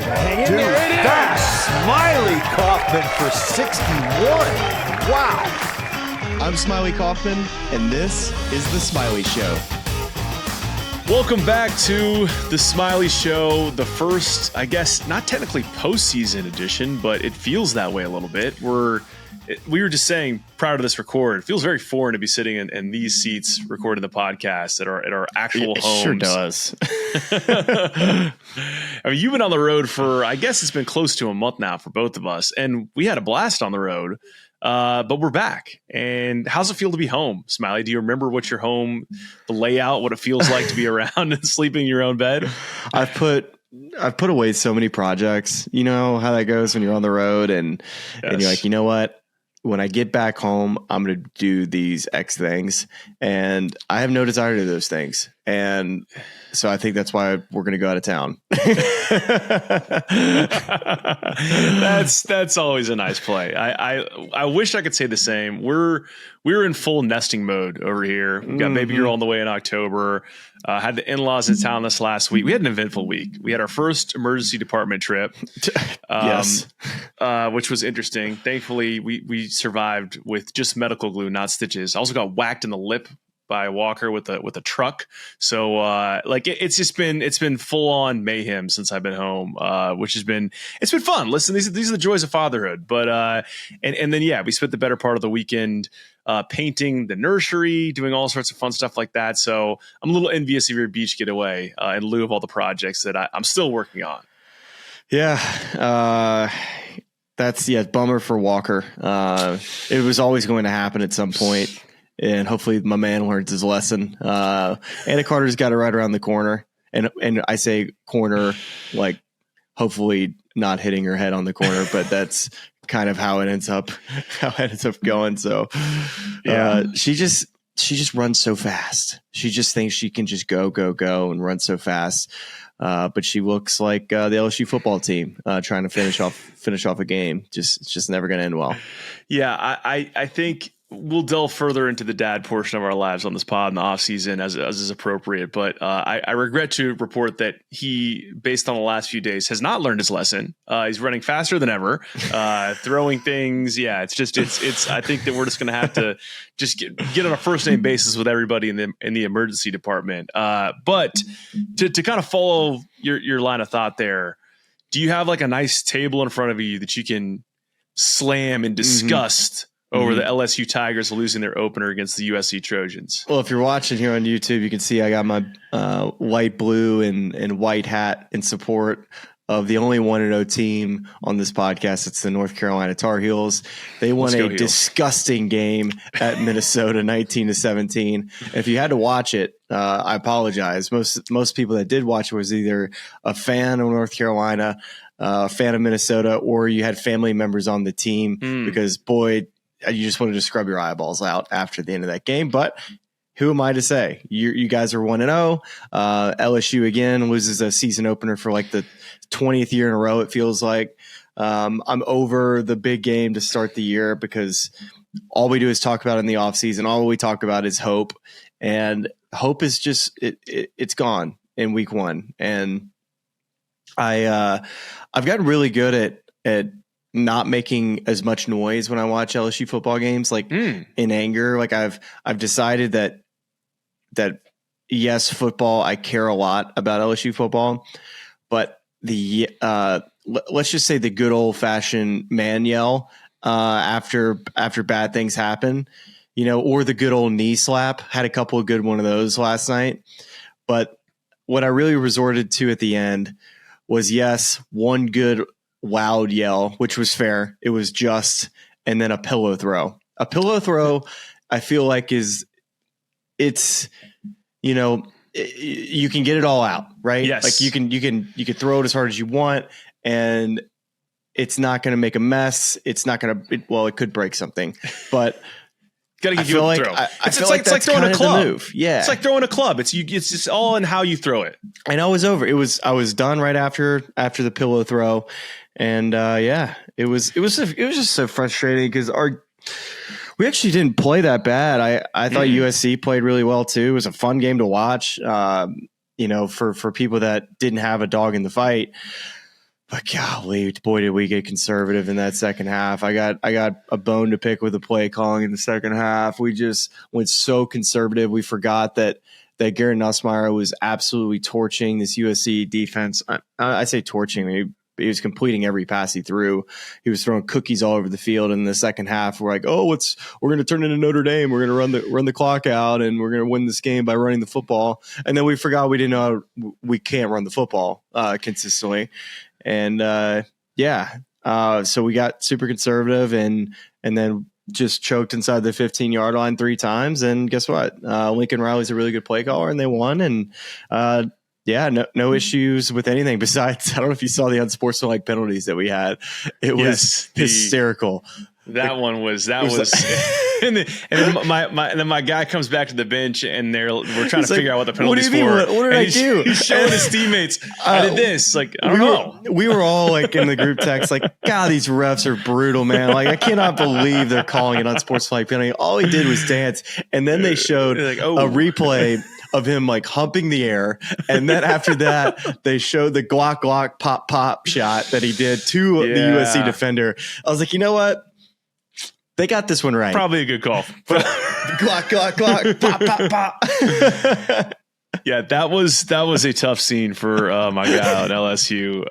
Hang in there, it is! Smylie Kaufman for 61. Wow. I'm Smylie Kaufman, and this is The Smylie Show. Welcome back to The Smylie Show, the first, I guess, not technically postseason edition, but it feels that way a little bit. We were just saying prior to this record, it feels very foreign to be sitting in these seats recording the podcast at our actual homes. It sure does. I mean, you've been on the road for, I guess it's been close to a month now for both of us, and we had a blast on the road, but we're back. And how's it feel to be home, Smylie? Do you remember what your home, the layout, what it feels like to be around and sleeping in your own bed? I've put away so many projects. You know how that goes when you're on the road and you're like, you know what? When I get back home, I'm going to do these X things, and I have no desire to do those things. And so I think that's why we're going to go out of town. That's always a nice play. I wish I could say the same. We're in full nesting mode over here. We've got baby girl on the way in October. Had the in-laws in town this last week. We had an eventful week. We had our first emergency department trip, Yes, which was interesting. Thankfully, we survived with just medical glue, not stitches. I also got whacked in the lip by a walker with a truck. So it's been full on mayhem since I've been home, which it's been fun. Listen, these are the joys of fatherhood. But and then we spent the better part of the weekend painting the nursery, doing all sorts of fun stuff like that. So I'm a little envious of your beach getaway in lieu of all the projects that I'm still working on. Yeah. That's bummer for Walker. It was always going to happen at some point. And hopefully my man learns his lesson. Anna Carter's got it right around the corner. And I say corner, like hopefully not hitting her head on the corner, but that's kind of how it ends up going. So she just runs so fast. She just thinks she can just go and run so fast. But she looks like the LSU football team trying to finish off a game. It's just never going to end well. Yeah, I think we'll delve further into the dad portion of our lives on this pod in the off season as is appropriate. But I regret to report that he, based on the last few days, has not learned his lesson. He's running faster than ever, throwing things. Yeah, it's. I think that we're just going to have to just get on a first name basis with everybody in the emergency department. But to kind of follow your line of thought there, do you have like a nice table in front of you that you can slam in disgust over the LSU Tigers losing their opener against the USC Trojans? Well, if you're watching here on YouTube, you can see I got my white, blue, and white hat in support of the only 1-0 team on this podcast. It's the North Carolina Tar Heels. They won a disgusting game at Minnesota, 19-17. If you had to watch it, I apologize. Most people that did watch it was either a fan of North Carolina, a fan of Minnesota, or you had family members on the team because, boy, you just wanted to scrub your eyeballs out after the end of that game. But who am I to say? You guys are 1-0. LSU again loses a season opener for like the 20th year in a row. It feels like I'm over the big game to start the year because all we do is talk about in the offseason. All we talk about is hope, and hope is just it's gone in week one. And I've gotten really good at not making as much noise when I watch LSU football games, like in anger. Like I've decided that yes, football, I care a lot about LSU football, but let's just say the good old fashioned man yell after bad things happen, or the good old knee slap. Had a couple of good one of those last night, but what I really resorted to at the end was one good loud yell, which was fair. It was just, and then a pillow throw. A pillow throw, I feel like you can get it all out, right? Yes. Like you can throw it as hard as you want, and it's not going to make a mess. It's not going to. It could break something, but gotta give you a throw. It's like throwing a club. Yeah, it's like throwing a club. It's just all in how you throw it. And I was over. I was done right after the pillow throw, and it was just so frustrating because we actually didn't play that bad. I thought USC played really well too. It was a fun game to watch. For people that didn't have a dog in the fight. But golly, boy, did we get conservative in that second half. I got a bone to pick with the play calling in the second half. We just went so conservative. We forgot that Garrett Nussmeier was absolutely torching this USC defense. I say torching. He was completing every pass he threw. He was throwing cookies all over the field. In the second half, we're like, we're going to turn into Notre Dame. We're going to run the clock out, and we're going to win this game by running the football. And then we forgot we didn't know we can't run the football consistently. And so we got super conservative and then just choked inside the 15-yard line 3 times. And guess what? Lincoln Riley's a really good play caller, and they won. And no issues with anything besides, I don't know if you saw the unsportsmanlike penalties that we had. It was hysterical. That was and then my guy comes back to the bench, and we're trying to figure out what the penalty's for. What did I do? He's showing his teammates. I did this. Like, I don't know. We were all like in the group text, like, God, these refs are brutal, man. Like, I cannot believe they're calling it unsportsmanlike penalty. All he did was dance, and then they showed a replay of him like humping the air, and then after that they showed the glock pop shot that he did to the USC defender. I was like, you know what? They got this one right. Probably a good call. Glock, pop. Yeah, that was a tough scene for my guy at LSU.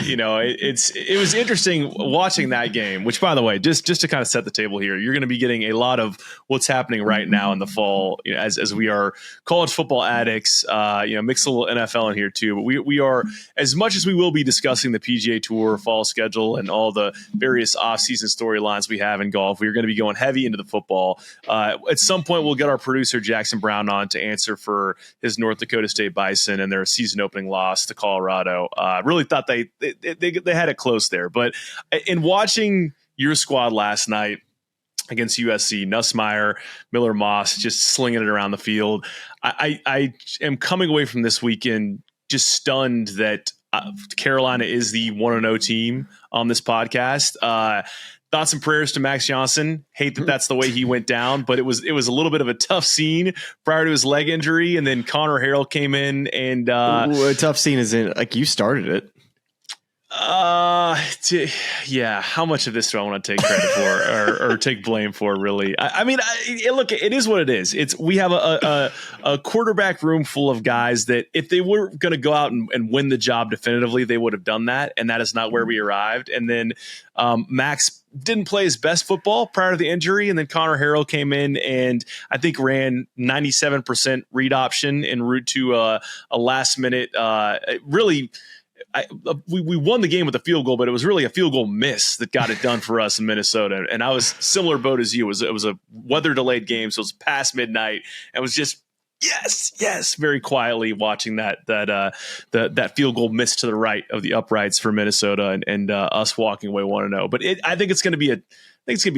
It was interesting watching that game. Which, by the way, just to kind of set the table here, you're going to be getting a lot of what's happening right now in the fall, as we are college football addicts. Mix a little NFL in here too. But we are, as much as we will be discussing the PGA Tour fall schedule and all the various off-season storylines we have in golf, we are going to be going heavy into the football. At some point, we'll get our producer Jackson Brown on to answer for his North Dakota State Bison and their season opening loss to Colorado. Really thought they had it close there. But in watching your squad last night against USC, Nussmeier, Miller Moss, just slinging it around the field, I am coming away from this weekend just stunned that Carolina is the 1-0 team on this podcast. Thoughts and prayers to Max Johnson. Hate that that's the way he went down, but it was a little bit of a tough scene prior to his leg injury, and then Connor Harrell came in and a tough scene is in like you started it. How much of this do I want to take credit for or take blame for? Really, look, it is what it is. We have a quarterback room full of guys that if they were going to go out and win the job definitively, they would have done that, and that is not where we arrived. And then Max didn't play his best football prior to the injury, and then Connor Harrell came in and I think ran 97% read option en route to a last minute. We won the game with a field goal, but it was really a field goal miss that got it done for us in Minnesota. And I was similar boat as you. It was a weather delayed game, so it was past midnight. And it was just yes, very quietly watching that field goal miss to the right of the uprights for Minnesota and us walking away 1-0. But I think it's going to be a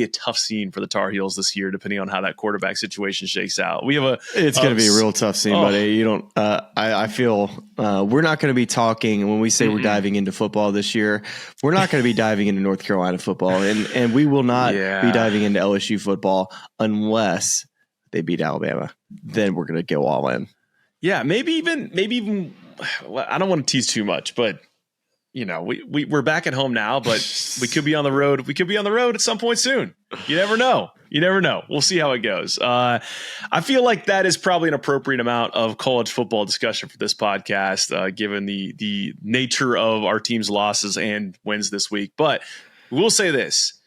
tough scene for the Tar Heels this year, depending on how that quarterback situation shakes out. It's going to be a real tough scene, buddy. You don't. I feel we're not going to be talking when we say we're diving into football this year. We're not going to be diving into North Carolina football, and we will not be diving into LSU football unless they beat Alabama. Then we're going to go all in. Yeah, maybe even. I don't want to tease too much, but. We're back at home now, but we could be on the road. We could be on the road at some point soon. You never know. We'll see how it goes. I feel like that is probably an appropriate amount of college football discussion for this podcast, given the nature of our team's losses and wins this week. But we'll say this.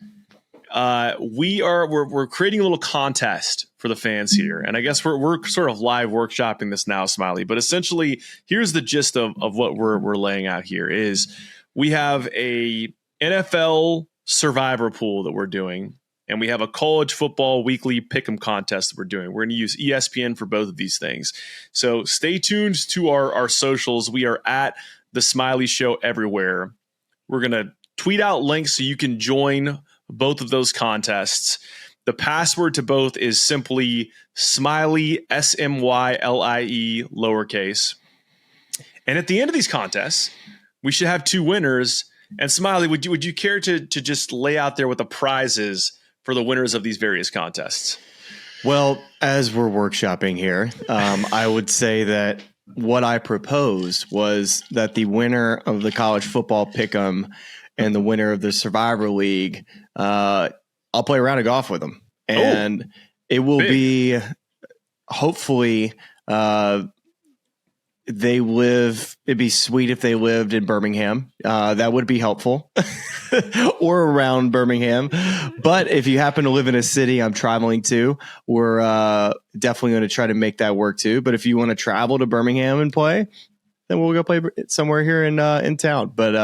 We're creating a little contest for the fans here. And I guess we're sort of live workshopping this now, Smylie, but essentially here's the gist of what we're laying out here is we have a NFL survivor pool that we're doing, and we have a college football weekly pick'em contest that we're doing. We're going to use ESPN for both of these things. So stay tuned to our socials. We are at the Smylie Show everywhere. We're going to tweet out links so you can join both of those contests. The password to both is simply Smylie, SMYLIE, lowercase. And at the end of these contests, we should have 2 winners. And Smylie, would you care to just lay out there what the prize is for the winners of these various contests? Well, as we're workshopping here, I would say that what I proposed was that the winner of the college football pick'em and the winner of the Survivor League, I'll play a round of golf with them, and it will be hopefully. It'd be sweet if they lived in Birmingham. That would be helpful or around Birmingham. But if you happen to live in a city I'm traveling to, we're definitely going to try to make that work too. But if you want to travel to Birmingham and play, then we'll go play somewhere here in town. But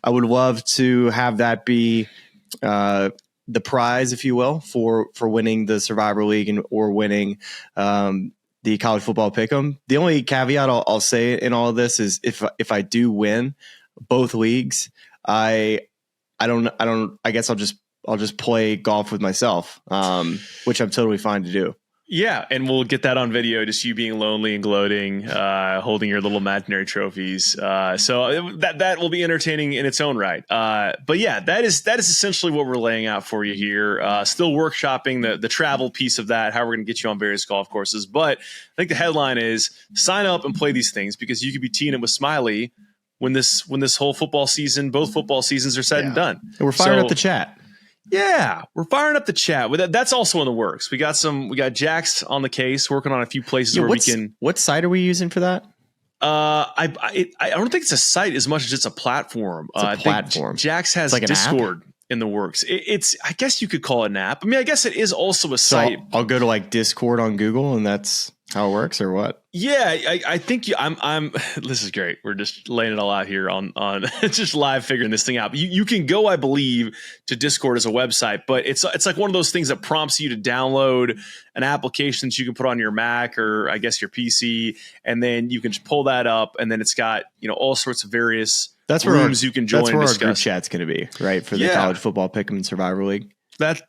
I would love to have that be the prize, if you will, for winning the Survivor League or winning the college football pick'em. The only caveat I'll say in all of this is if I do win both leagues, I guess I'll just play golf with myself, which I'm totally fine to do. Yeah, and we'll get that on video, just you being lonely and gloating, holding your little imaginary trophies. So that will be entertaining in its own right. But yeah, that is essentially what we're laying out for you here. Still workshopping the travel piece of that, how we're going to get you on various golf courses. But I think the headline is sign up and play these things, because you could be teeing it with Smylie when this whole football season, both football seasons are said and done. And we're firing up the chat. Yeah, we're firing up the chat. That's also in the works. We got Jax on the case, working on a few places where we can. What site are we using for that? I don't think it's a site as much as it's a platform. It's a platform. Jax has like Discord in the works. It's I guess you could call it an app. I mean, I guess it is also a site. I'll go to like Discord on Google, and that's how it works, or what? Yeah, I think I'm. This is great. We're just laying it all out here on just live figuring this thing out. You can go, I believe, to Discord as a website, but it's like one of those things that prompts you to download an application that you can put on your Mac or I guess your PC, and then you can just pull that up, and then it's got all sorts of various rooms you can join. That's where our group chat's going to be, right? For the college football pick'em and Survivor League. That's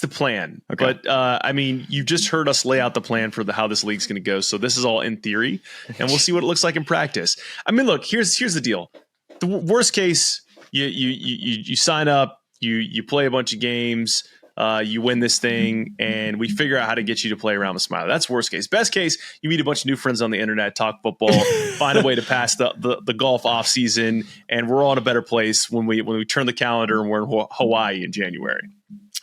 the plan. Okay. But I mean, you just heard us lay out the plan for how this league's going to go. So this is all in theory, and we'll see what it looks like in practice. I mean, look, here's the deal. The worst case, you sign up, you play a bunch of games, you win this thing, and we figure out how to get you to play around with Smylie. That's worst case. Best case, you meet a bunch of new friends on the internet, talk football, find a way to pass the golf off season, and we're all in a better place when we turn the calendar and we're in Hawaii in January.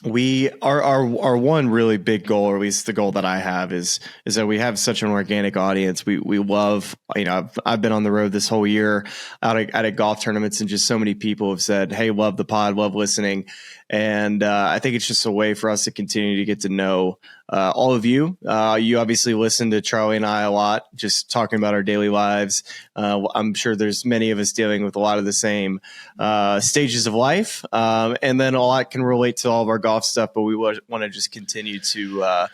Our one really big goal, or at least the goal that I have, is that we have such an organic audience. We love, I've been on the road this whole year out at golf tournaments, and just so many people have said, hey, love the pod, love listening. And I think it's just a way for us to continue to get to know all of you. You obviously listen to Charlie and I a lot, just talking about our daily lives. I'm sure there's many of us dealing with a lot of the same stages of life. And then a lot can relate to all of our golf stuff, but we want to just continue to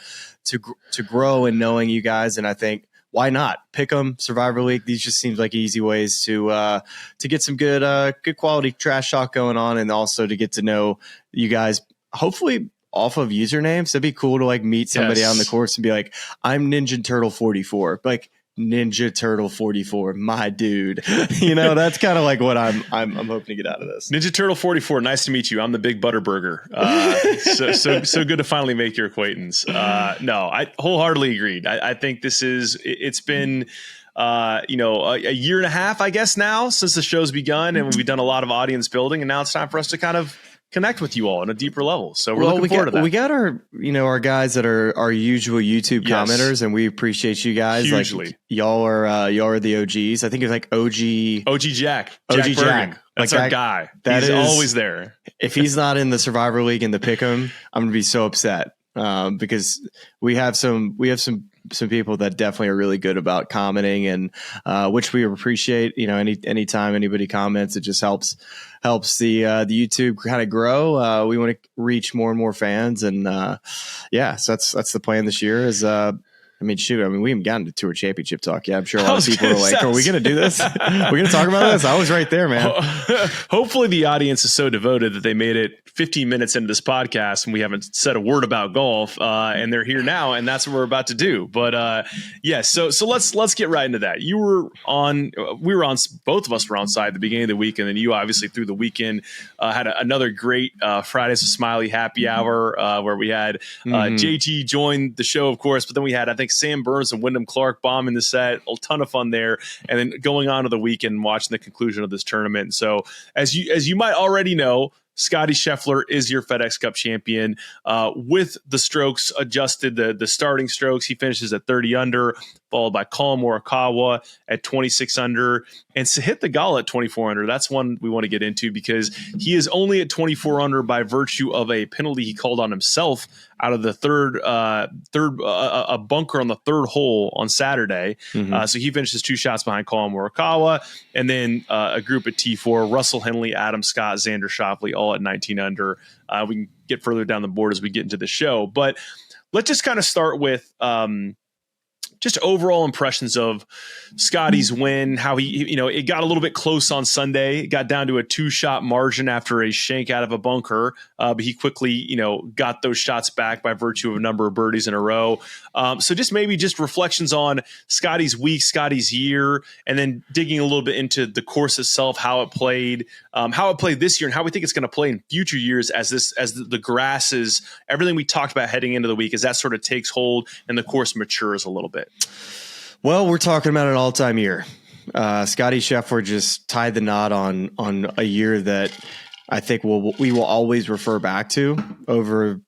grow in knowing you guys. And I think, why not pick them? Survivor League. These just seems like easy ways to get some good quality trash talk going on, and also to get to know you guys. Hopefully off of usernames. That'd be cool to like meet somebody out on the course and be like, I'm Ninja Turtle 44. Like, Ninja Turtle 44, my dude. That's kind of like what I'm hoping to get out of this. Ninja Turtle 44, nice to meet you. I'm the Big Butterburger. So good to finally make your acquaintance. No, I wholeheartedly agreed. I think it's been a year and a half, I guess, now since the show's begun, and we've done a lot of audience building, and now it's time for us to kind of connect with you all on a deeper level. So we're looking forward to that. We got our guys that are our usual YouTube commenters, and we appreciate you guys. Hugely. Like y'all are the OGs. I think it's like OG Jack. Jack. That's our guy. He's always there. If he's not in the Survivor League and the Pick'em, I'm gonna be so upset because we have some people that definitely are really good about commenting, and which we appreciate. Anytime anybody comments, it just helps the YouTube kind of grow. We want to reach more and more fans, and so that's the plan this year. We haven't gotten to Tour Championship talk yet. I'm sure a lot of people are like, are we going to do this? We're going to talk about this? I was right there, man. Hopefully the audience is so devoted that they made it 15 minutes into this podcast and we haven't said a word about golf, and they're here now, and that's what we're about to do. But so let's get right into that. Both of us were on site at the beginning of the week, and then you obviously through the weekend had another great Fridays with Smylie happy hour where we had JT join the show, of course, but then we had, I think, Sam Burns and Wyndham Clark bombing the set. A ton of fun there. And then going on to the weekend, watching the conclusion of this tournament. So as you might already know, Scottie Scheffler is your FedEx Cup champion. With the strokes adjusted, the starting strokes, he finishes at 30 under, followed by Collin Morikawa at 26 under, and Sahith Theegala at 24 under. That's one we want to get into because he is only at 24 under by virtue of a penalty he called on himself out of the a bunker on the third hole on Saturday. So he finishes 2 shots behind Collin Morikawa, and then a group at T4, Russell Henley, Adam Scott, Xander Schauffele, all at 19 under. We can get further down the board as we get into the show, but let's just kind of start with just overall impressions of Scottie's win, how he, it got a little bit close on Sunday. It got down to a 2-shot margin after a shank out of a bunker, but he quickly, got those shots back by virtue of a number of birdies in a row. So just maybe just reflections on Scottie's week, Scottie's year, and then digging a little bit into the course itself, how it played this year, and how we think it's going to play in future years as the grass is everything we talked about heading into the week, as that sort of takes hold and the course matures a little bit. Well, we're talking about an all-time year. Scottie Scheffler just tied the knot on a year that I think we will always refer back to over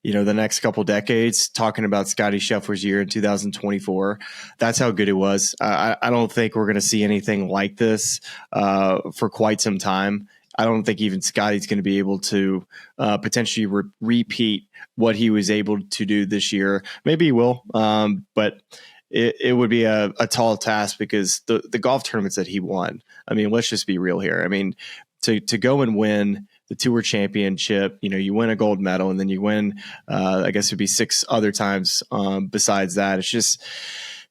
the next couple decades, talking about Scottie Scheffler's year in 2024. That's how good it was. I don't think we're going to see anything like this for quite some time. I don't think even Scottie's going to be able to potentially repeat what he was able to do this year. Maybe he will, but it would be a tall task because the golf tournaments that he won, I mean, let's just be real here. I mean, to go and win the Tour Championship, you win a gold medal, and then you win, I guess it'd be 6 other times besides that. It's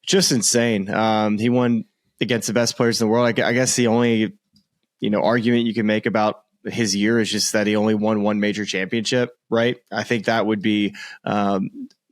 just insane. He won against the best players in the world. I guess the only argument you can make about his year is just that he only won 1 major championship, right? I think that would be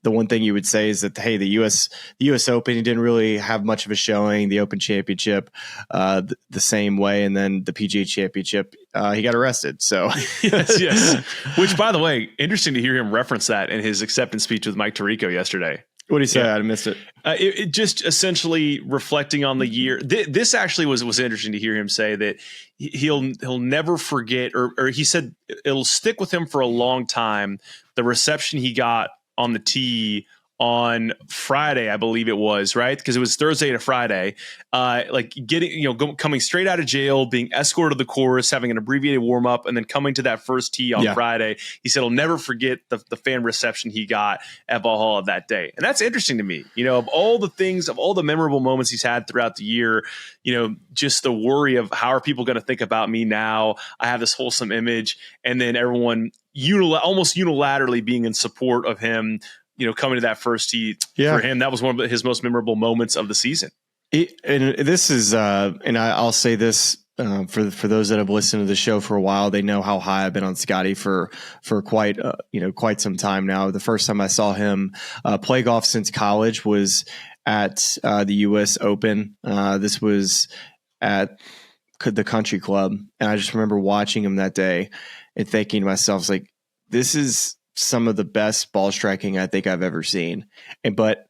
the one thing you would say is that, hey, the U.S. Open, he didn't really have much of a showing. The Open Championship, the same way, and then the PGA Championship, he got arrested. So yes. Which, by the way, interesting to hear him reference that in his acceptance speech with Mike Tirico yesterday. What did he say? Yeah. I missed it. It just essentially reflecting on the year. This actually was interesting to hear him say that he'll never forget, or he said it'll stick with him for a long time, the reception he got on the tee on Friday, I believe it was, right? Because it was Thursday to Friday, coming straight out of jail, being escorted to the course, having an abbreviated warm up, and then coming to that first tee on Friday. He said he'll never forget the fan reception he got at Valhalla that day. And that's interesting to me, of all the memorable moments he's had throughout the year, just the worry of how are people going to think about me now? I have this wholesome image, and then everyone almost unilaterally being in support of him, coming to that first tee for him. That was one of his most memorable moments of the season. And this is, and I'll say this for those that have listened to the show for a while, they know how high I've been on Scottie for quite some time now. The first time I saw him play golf since college was at the U.S. Open. This was at the Country Club, and I just remember watching him that day and thinking to myself, like, this is some of the best ball striking I think I've ever seen. But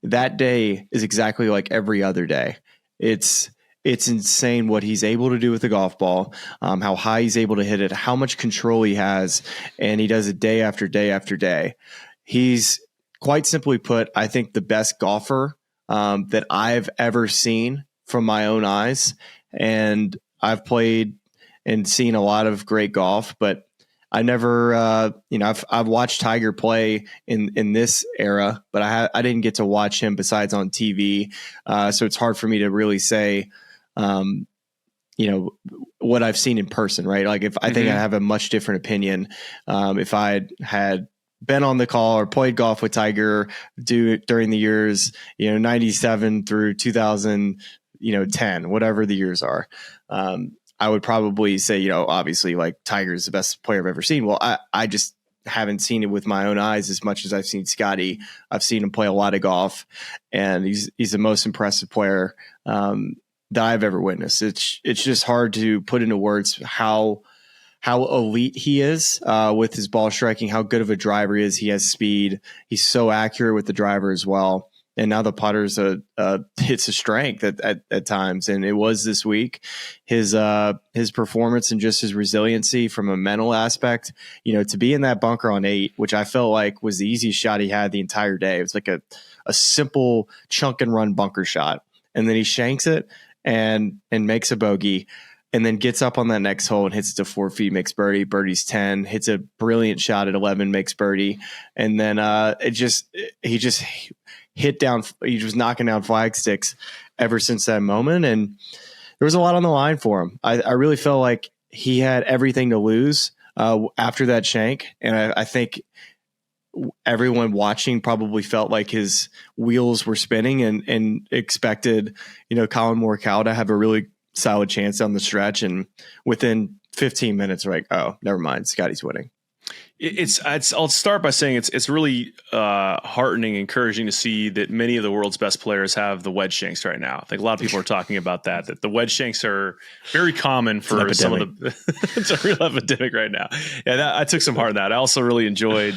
that day is exactly like every other day. It's insane what he's able to do with the golf ball, how high he's able to hit it, how much control he has, and he does it day after day after day. He's, quite simply put, I think the best golfer that I've ever seen from my own eyes. And I've played and seen a lot of great golf, but I never, I've watched Tiger play in this era, but I didn't get to watch him besides on TV. So it's hard for me to really say, what I've seen in person, right? Like I think I have a much different opinion. If I had been on the call or played golf with Tiger during the years, 97 through 2010, whatever the years are, I would probably say, obviously, like, Tiger's the best player I've ever seen. Well, I just haven't seen it with my own eyes as much as I've seen Scottie. I've seen him play a lot of golf, and he's the most impressive player that I've ever witnessed. It's just hard to put into words how elite he is with his ball striking, how good of a driver he is. He has speed. He's so accurate with the driver as well. now the putter's it's a strength at times. And it was this week. His performance and just his resiliency from a mental aspect, to be in that bunker on 8, which I felt like was the easiest shot he had the entire day. It was like a simple chunk and run bunker shot. And then he shanks it and makes a bogey, and then gets up on that next hole and hits it to 4 feet, makes birdie. Birdie's 10, hits a brilliant shot at 11, makes birdie. And then he just hit down. He was knocking down flag sticks ever since that moment. And there was a lot on the line for him. I really felt like he had everything to lose after that shank. And I think everyone watching probably felt like his wheels were spinning and expected, Colin Morikawa to have a really solid chance on the stretch. And within 15 minutes, like, oh, never mind, Scotty's winning. I'll start by saying it's really heartening, encouraging to see that many of the world's best players have the wedge shanks right now. I think a lot of people are talking about that the wedge shanks are very common for some of the. It's a real epidemic right now. Yeah, I took some heart in that. I also really enjoyed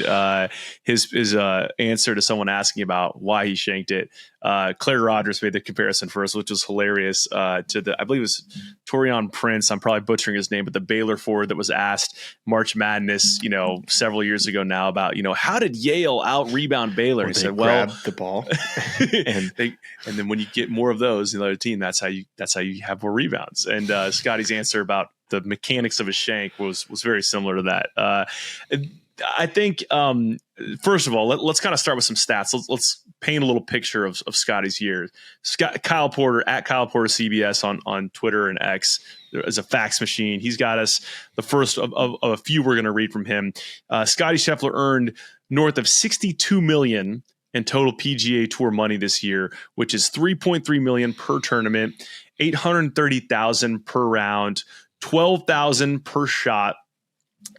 his answer to someone asking about why he shanked it. Claire Rogers made the comparison for us, which was hilarious. I believe it was Torian Prince. I'm probably butchering his name, but the Baylor forward that was asked March Madness, several years ago now about, how did Yale out rebound Baylor? He said, well, the ball, and then when you get more of those in the other team, that's how you have more rebounds. And Scotty's answer about the mechanics of a shank was very similar to that. I think, first of all, let's kind of start with some stats. Let's paint a little picture of Scotty's year. Kyle Porter at Kyle Porter CBS on Twitter and X is a fax machine. He's got us the first of a few we're going to read from him. Scottie Scheffler earned north of $62 million in total PGA Tour money this year, which is $3.3 million per tournament, $830,000 per round, $12,000 per shot,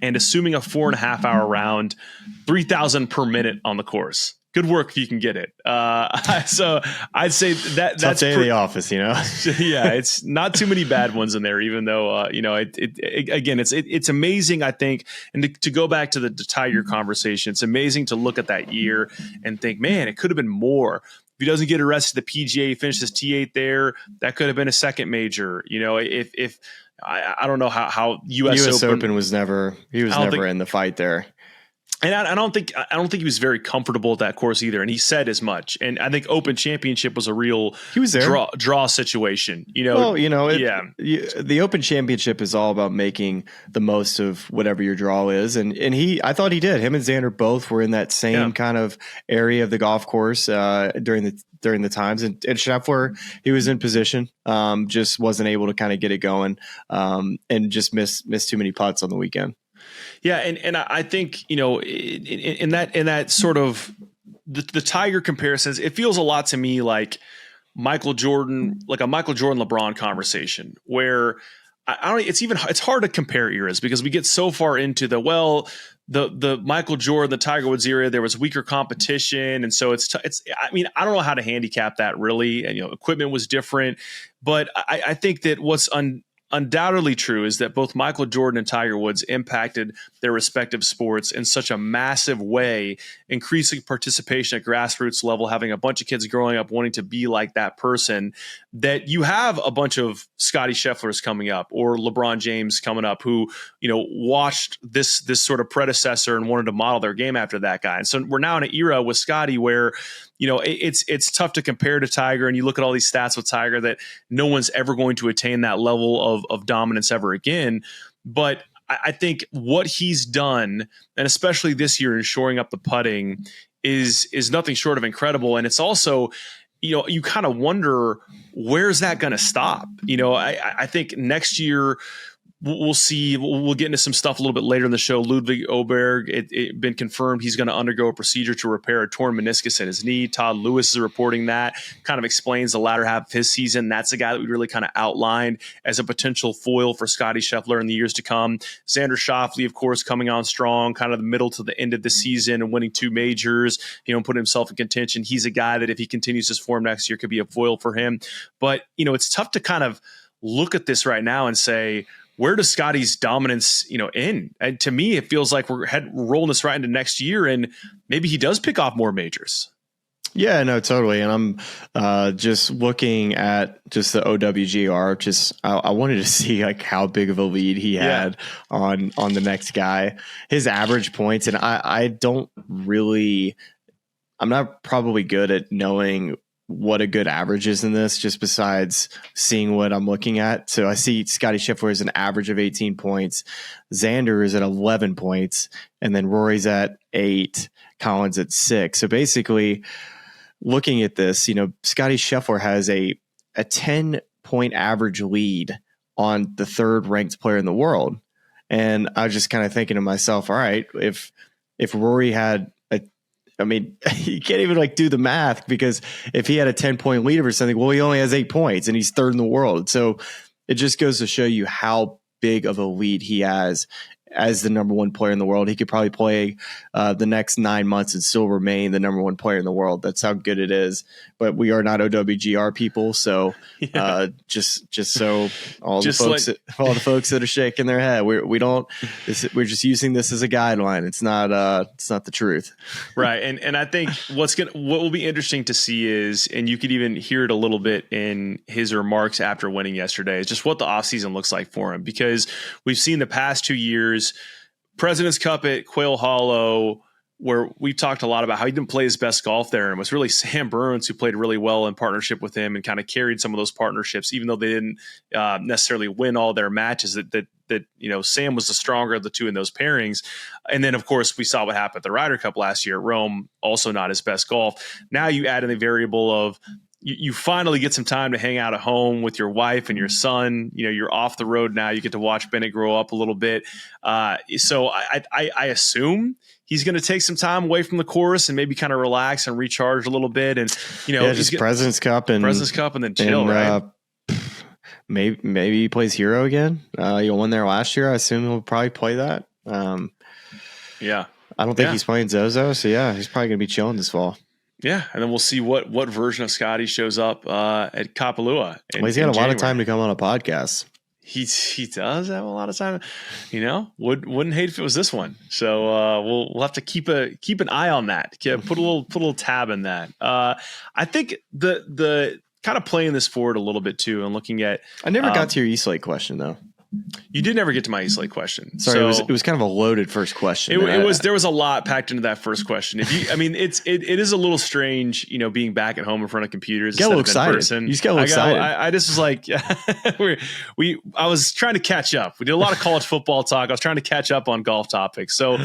and assuming a 4.5 hour round, 3,000 per minute on the course. Good work if you can get it. So I'd say that's day of the office, Yeah, it's not too many bad ones in there, even though it's amazing. I think, and to go back to the Tiger conversation, it's amazing to look at that year and think, man, it could have been more. If he doesn't get arrested, the PGA finishes T8 there, that could have been a second major. If I don't know how US Open was never in the fight there. And I don't think he was very comfortable at that course either. And he said as much. And I think Open Championship was a real draw situation. The Open Championship is all about making the most of whatever your draw is. And I thought he did. Him and Xander both were in that same kind of area of the golf course during the times. And Scheffler, he was in position, just wasn't able to kind of get it going, and just missed too many putts on the weekend. Yeah, and I think in that sort of the Tiger comparisons, it feels a lot to me like Michael Jordan, like a Michael Jordan LeBron conversation, where it's hard to compare eras because we get so far into the Michael Jordan, the Tiger Woods era. There was weaker competition, and so it's. I mean, I don't know how to handicap that really, and equipment was different, but I think that what's undoubtedly true is that both Michael Jordan and Tiger Woods impacted their respective sports in such a massive way, increasing participation at grassroots level, having a bunch of kids growing up wanting to be like that person, that you have a bunch of Scottie Schefflers coming up or LeBron James coming up who, watched this sort of predecessor and wanted to model their game after that guy. And so we're now in an era with Scottie where it's tough to compare to Tiger, and you look at all these stats with Tiger that no one's ever going to attain that level of dominance ever again. But I think what he's done, and especially this year in shoring up the putting, is nothing short of incredible. And it's also, you kind of wonder, where's that going to stop? I think next year we'll see. We'll get into some stuff a little bit later in the show. Ludwig Oberg, it been confirmed he's going to undergo a procedure to repair a torn meniscus in his knee. Todd Lewis is reporting that. Kind of explains the latter half of his season. That's a guy that we really kind of outlined as a potential foil for Scottie Scheffler in the years to come. Xander Schauffele, of course, coming on strong, kind of the middle to the end of the season and winning 2 majors, putting himself in contention. He's a guy that if he continues his form next year could be a foil for him. But, it's tough to kind of look at this right now and say, where does Scottie's dominance, end? And to me, it feels like we're rolling this right into next year, and maybe he does pick off more majors. Yeah, no, totally. And I'm just looking at just the OWGR. I wanted to see like how big of a lead he had on the next guy. His average points, and I don't really. I'm not probably good at knowing what a good average is in this, just besides seeing what I'm looking at. So I see Scottie Scheffler is an average of 18 points. Xander is at 11 points. And then Rory's at 8. Collins at 6. So basically, looking at this, Scottie Scheffler has a 10-point average lead on the third ranked player in the world. And I was just kind of thinking to myself, all right, if Rory had you can't even like do the math, because if he had a 10-point lead or something, well, he only has 8 points and he's third in the world. So it just goes to show you how big of a lead he has as the number one player in the world. He could probably play the next 9 months and still remain the number one player in the world. That's how good it is. But we are not OWGR people, so just so all the folks that are shaking their head, we're just using this as a guideline. It's not the truth, right? And I think what will be interesting to see is, and you could even hear it a little bit in his remarks after winning yesterday, is just what the offseason looks like for him, because we've seen the past 2 years. President's Cup at Quail Hollow, where we talked a lot about how he didn't play his best golf there, and it was really Sam Burns who played really well in partnership with him and kind of carried some of those partnerships, even though they didn't necessarily win all their matches. That Sam was the stronger of the two in those pairings. And then, of course, we saw what happened at the Ryder Cup last year at Rome, also not his best golf. Now you add in the variable of you finally get some time to hang out at home with your wife and your son. You're off the road now. You get to watch Bennett grow up a little bit. So I assume he's going to take some time away from the course and maybe kind of relax and recharge a little bit. And, just President's Cup and then chill, right? Maybe he plays Hero again. He won there last year. I assume he'll probably play that. Yeah. I don't think he's playing Zozo. So he's probably going to be chilling this fall. Yeah, and then we'll see what version of Scottie shows up at Kapalua. He's got a lot of time to come on a podcast. He does have a lot of time. Wouldn't hate if it was this one. So we'll have to keep an eye on that. Put a little tab in that. I think the kind of playing this forward a little bit too, and looking at. I never got to your East Lake question though. You did never get to my East Lake question. Sorry, it was kind of a loaded first question. There was a lot packed into that first question. It is a little strange, being back at home in front of computers. You got a little excited. You just got a little excited. I just was like, I was trying to catch up. We did a lot of college football talk. I was trying to catch up on golf topics. So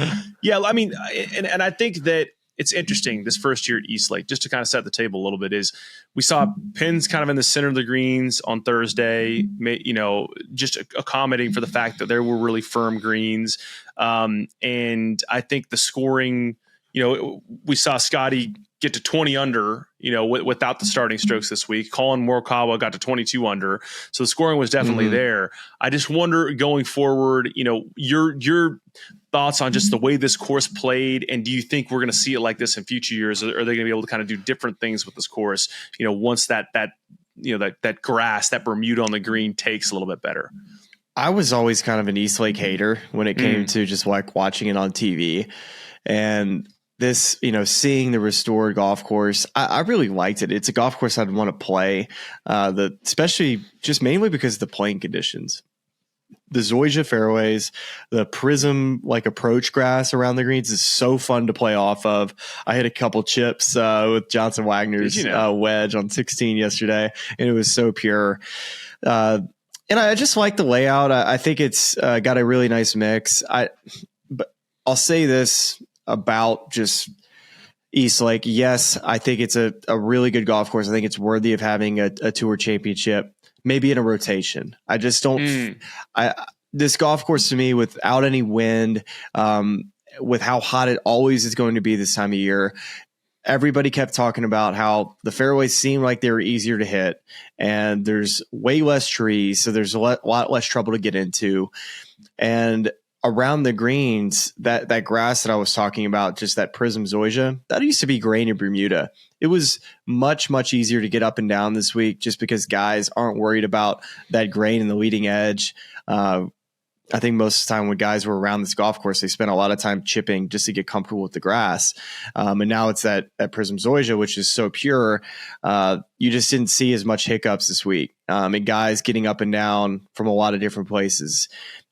yeah, and I think that it's interesting this first year at East Lake, just to kind of set the table a little bit, is we saw pins kind of in the center of the greens on Thursday, just accommodating for the fact that there were really firm greens. And I think the scoring, we saw Scottie get to 20 under, without the starting strokes this week. Colin Morikawa got to 22 under. So the scoring was definitely there. I just wonder going forward, your thoughts on just the way this course played, and do you think we're going to see it like this in future years? Or are they going to be able to kind of do different things with this course, once that grass, that Bermuda on the green takes a little bit better? I was always kind of an East Lake hater when it came to just like watching it on TV. And this, seeing the restored golf course, I really liked it. It's a golf course I'd want to play, especially just mainly because of the playing conditions. The Zoysia fairways, the prism like approach grass around the greens is so fun to play off of. I hit a couple chips with Johnson Wagner's wedge on 16 yesterday, and it was so pure. And I just like the layout. I think it's got a really nice mix. But I'll say this about just East Lake. Yes, I think it's a really good golf course. I think it's worthy of having a tour championship, maybe in a rotation. I just don't. This golf course to me, without any wind, with how hot it always is going to be this time of year, everybody kept talking about how the fairways seem like they were easier to hit, and there's way less trees, so there's a lot less trouble to get into. And around the greens, that grass that I was talking about, just that Prism Zoysia, that used to be grain in Bermuda. It was much, much easier to get up and down this week just because guys aren't worried about that grain in the leading edge. I think most of the time when guys were around this golf course, they spent a lot of time chipping just to get comfortable with the grass. And now it's that Prism Zoysia, which is so pure. You just didn't see as much hiccups this week. And guys getting up and down from a lot of different places.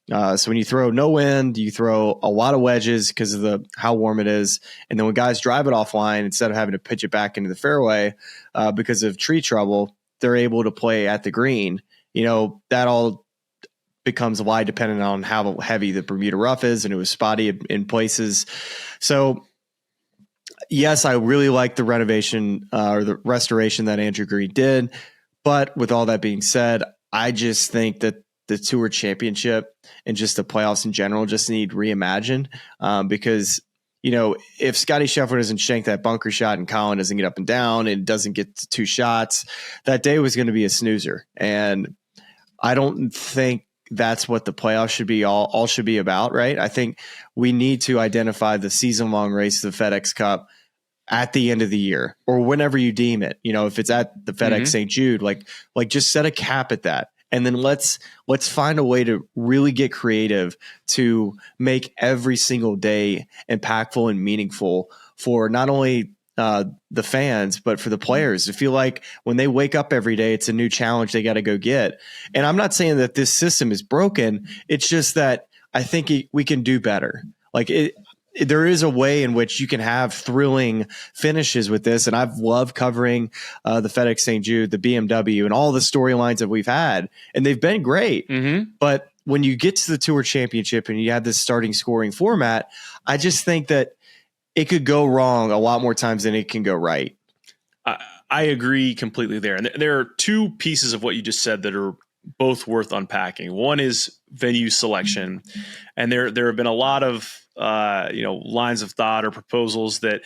So when you throw no wind, you throw a lot of wedges because of how warm it is. And then when guys drive it offline, instead of having to pitch it back into the fairway because of tree trouble, they're able to play at the green. That all becomes wide dependent on how heavy the Bermuda rough is, and it was spotty in places. So yes, I really like the renovation or the restoration that Andrew Green did. But with all that being said, I just think that the Tour Championship and just the playoffs in general just need reimagined because, if Scottie Scheffler doesn't shank that bunker shot and Colin doesn't get up and down and doesn't get to 2 shots, that day was going to be a snoozer. And I don't think that's what the playoffs should be all should be about, right? I think we need to identify the season-long race of the FedEx Cup at the end of the year or whenever you deem it. If it's at the FedEx St. Jude, like just set a cap at that. And then let's find a way to really get creative to make every single day impactful and meaningful for not only the fans, but for the players to feel like when they wake up every day, it's a new challenge they got to go get. And I'm not saying that this system is broken. It's just that I think we can do better. There is a way in which you can have thrilling finishes with this. And I've loved covering the FedEx St. Jude, the BMW, and all the storylines that we've had. And they've been great. Mm-hmm. But when you get to the Tour Championship and you have this starting scoring format, I just think that it could go wrong a lot more times than it can go right. I agree completely there. And there are 2 pieces of what you just said that are both worth unpacking. One is venue selection. And there have been a lot of lines of thought or proposals that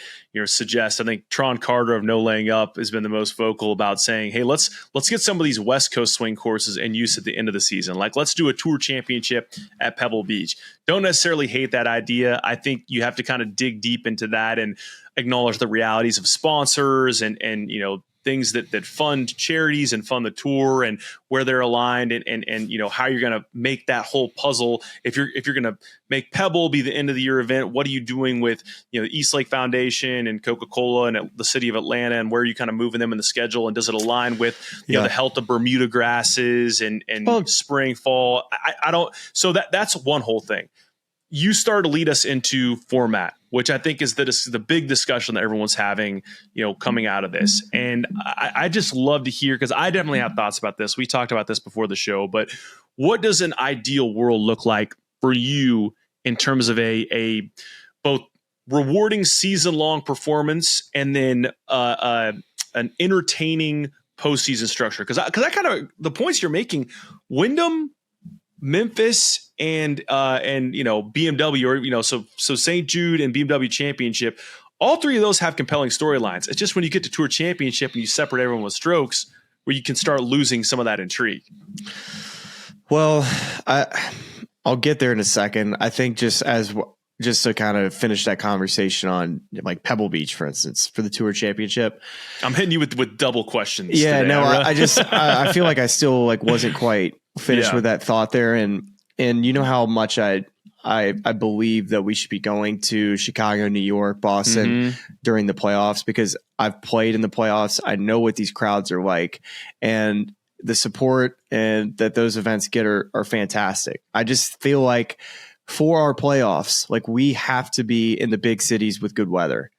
suggest. I think Tron Carter of No Laying Up has been the most vocal about saying, hey, let's get some of these West Coast swing courses in use at the end of the season. Like, let's do a Tour Championship at Pebble Beach. Don't necessarily hate that idea. I think you have to kind of dig deep into that and acknowledge the realities of sponsors and things that fund charities and fund the tour and where they're aligned and how you're going to make that whole puzzle. If you're going to make Pebble be the end of the year event, what are you doing with the East Lake Foundation and Coca-Cola and the city of Atlanta, and where are you kind of moving them in the schedule, and does it align with the health of Bermuda grasses and spring, fall? I don't. So that's one whole thing. You started to lead us into format, which I think is the big discussion that everyone's having, coming out of this. And I just love to hear, because I definitely have thoughts about this. We talked about this before the show, but what does an ideal world look like for you in terms of a both rewarding season-long performance and then an entertaining postseason structure? Because I kind of, the points you're making, Wyndham, Memphis, and BMW, or so St. Jude and BMW Championship, all 3 of those have compelling storylines. It's just when you get to Tour Championship and you separate everyone with strokes, where you can start losing some of that intrigue. Well, I'll get there in a second. I think just to kind of finish that conversation on like Pebble Beach, for instance, for the Tour Championship. I'm hitting you with double questions. Yeah, today, no, I feel like I still wasn't quite finished with that thought there. And how much I believe that we should be going to Chicago, New York, Boston during the playoffs, because I've played in the playoffs. I know what these crowds are like, and the support and that those events get are fantastic. I just feel like for our playoffs, like, we have to be in the big cities with good weather.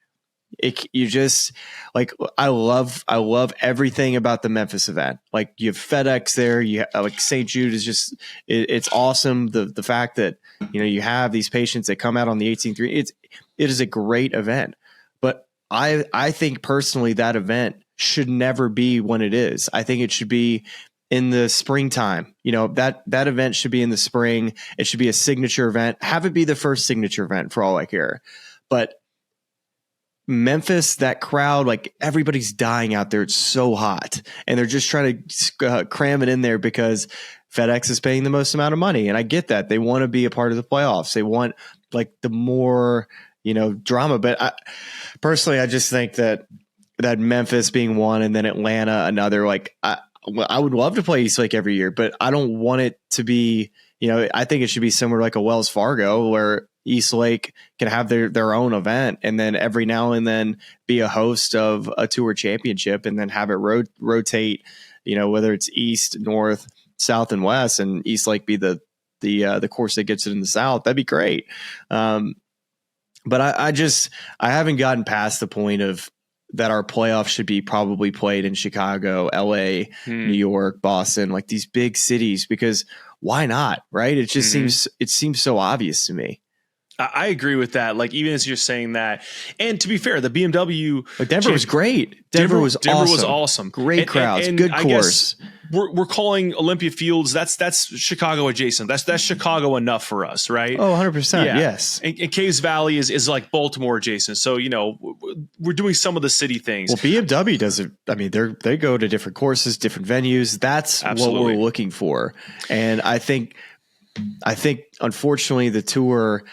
I love everything about the Memphis event. Like, you have FedEx there, you have, like, St. Jude is just, it's awesome. The fact that, you have these patients that come out on the 18th green, it is a great event. But I think personally that event should never be when it is. I think it should be in the springtime. That event should be in the spring. It should be a signature event. Have it be the first signature event for all I care. But Memphis, that crowd, like, everybody's dying out there. It's so hot, and they're just trying to cram it in there because FedEx is paying the most amount of money. And I get that. They want to be a part of the playoffs. They want, like, the more, drama. But personally, I just think that Memphis being one and then Atlanta another, like, I would love to play East Lake every year, but I don't want it to be, I think it should be similar like a Wells Fargo where East Lake can have their own event and then every now and then be a host of a tour championship and then have it rotate, whether it's East, North, South, and West, and East Lake be the course that gets it in the South. That'd be great. But I haven't gotten past the point of that our playoffs should be probably played in Chicago, LA, New York, Boston, like these big cities, because why not? Right. It just seems so obvious to me. I agree with that. Like, even as you're saying that, and to be fair, the BMW, Denver was great. Denver was awesome. Great crowds, and good course. We're calling Olympia Fields. That's Chicago adjacent. That's Chicago enough for us, right? Oh, 100%. Yeah. Yes. And Caves Valley is like Baltimore adjacent. So, we're doing some of the city things. Well, BMW does it. I mean, they go to different courses, different venues. That's what we're looking for. And I think unfortunately the tour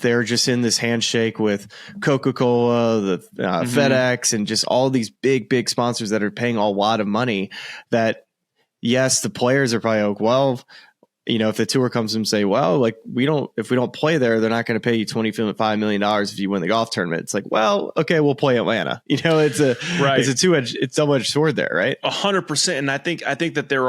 they're just in this handshake with Coca-Cola, the FedEx, and just all these big sponsors that are paying a lot of money that, yes, the players are probably like, well, if the tour comes and say, well, like if we don't play there, they're not going to pay you $25 million if you win the golf tournament. It's like, well, okay, we'll play Atlanta. It's a double-edged sword there, right? 100%. And I think that there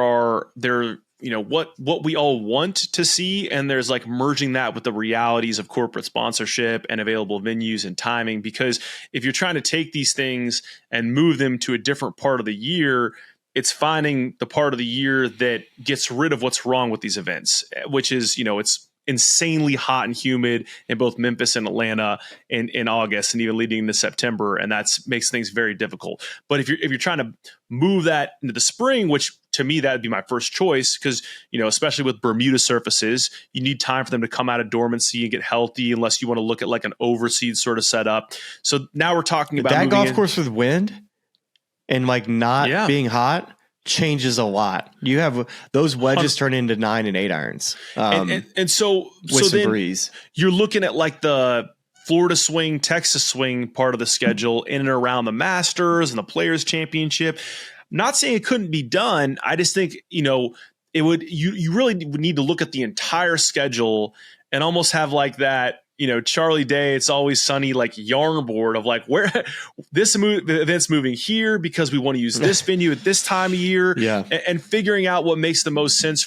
what we all want to see, and there's like merging that with the realities of corporate sponsorship and available venues and timing, because if you're trying to take these things and move them to a different part of the year, it's finding the part of the year that gets rid of what's wrong with these events, which is, it's insanely hot and humid in both Memphis and Atlanta in August and even leading into September. And that makes things very difficult. But if you're trying to move that into the spring, which to me, that would be my first choice, because, especially with Bermuda surfaces, you need time for them to come out of dormancy and get healthy, unless you want to look at like an overseed sort of setup. So now we're talking about that golf course with wind and like not being hot changes a lot. You have those wedges turn into 9 and 8 irons. And so then breeze. You're looking at like the Florida swing, Texas swing part of the schedule in and around the Masters and the Players Championship. Not saying it couldn't be done. I just think, it would, you really would need to look at the entire schedule and almost have like that, Charlie Day, It's Always Sunny, like yarn board of like where the event's moving here because we want to use this venue at this time of year, and figuring out what makes the most sense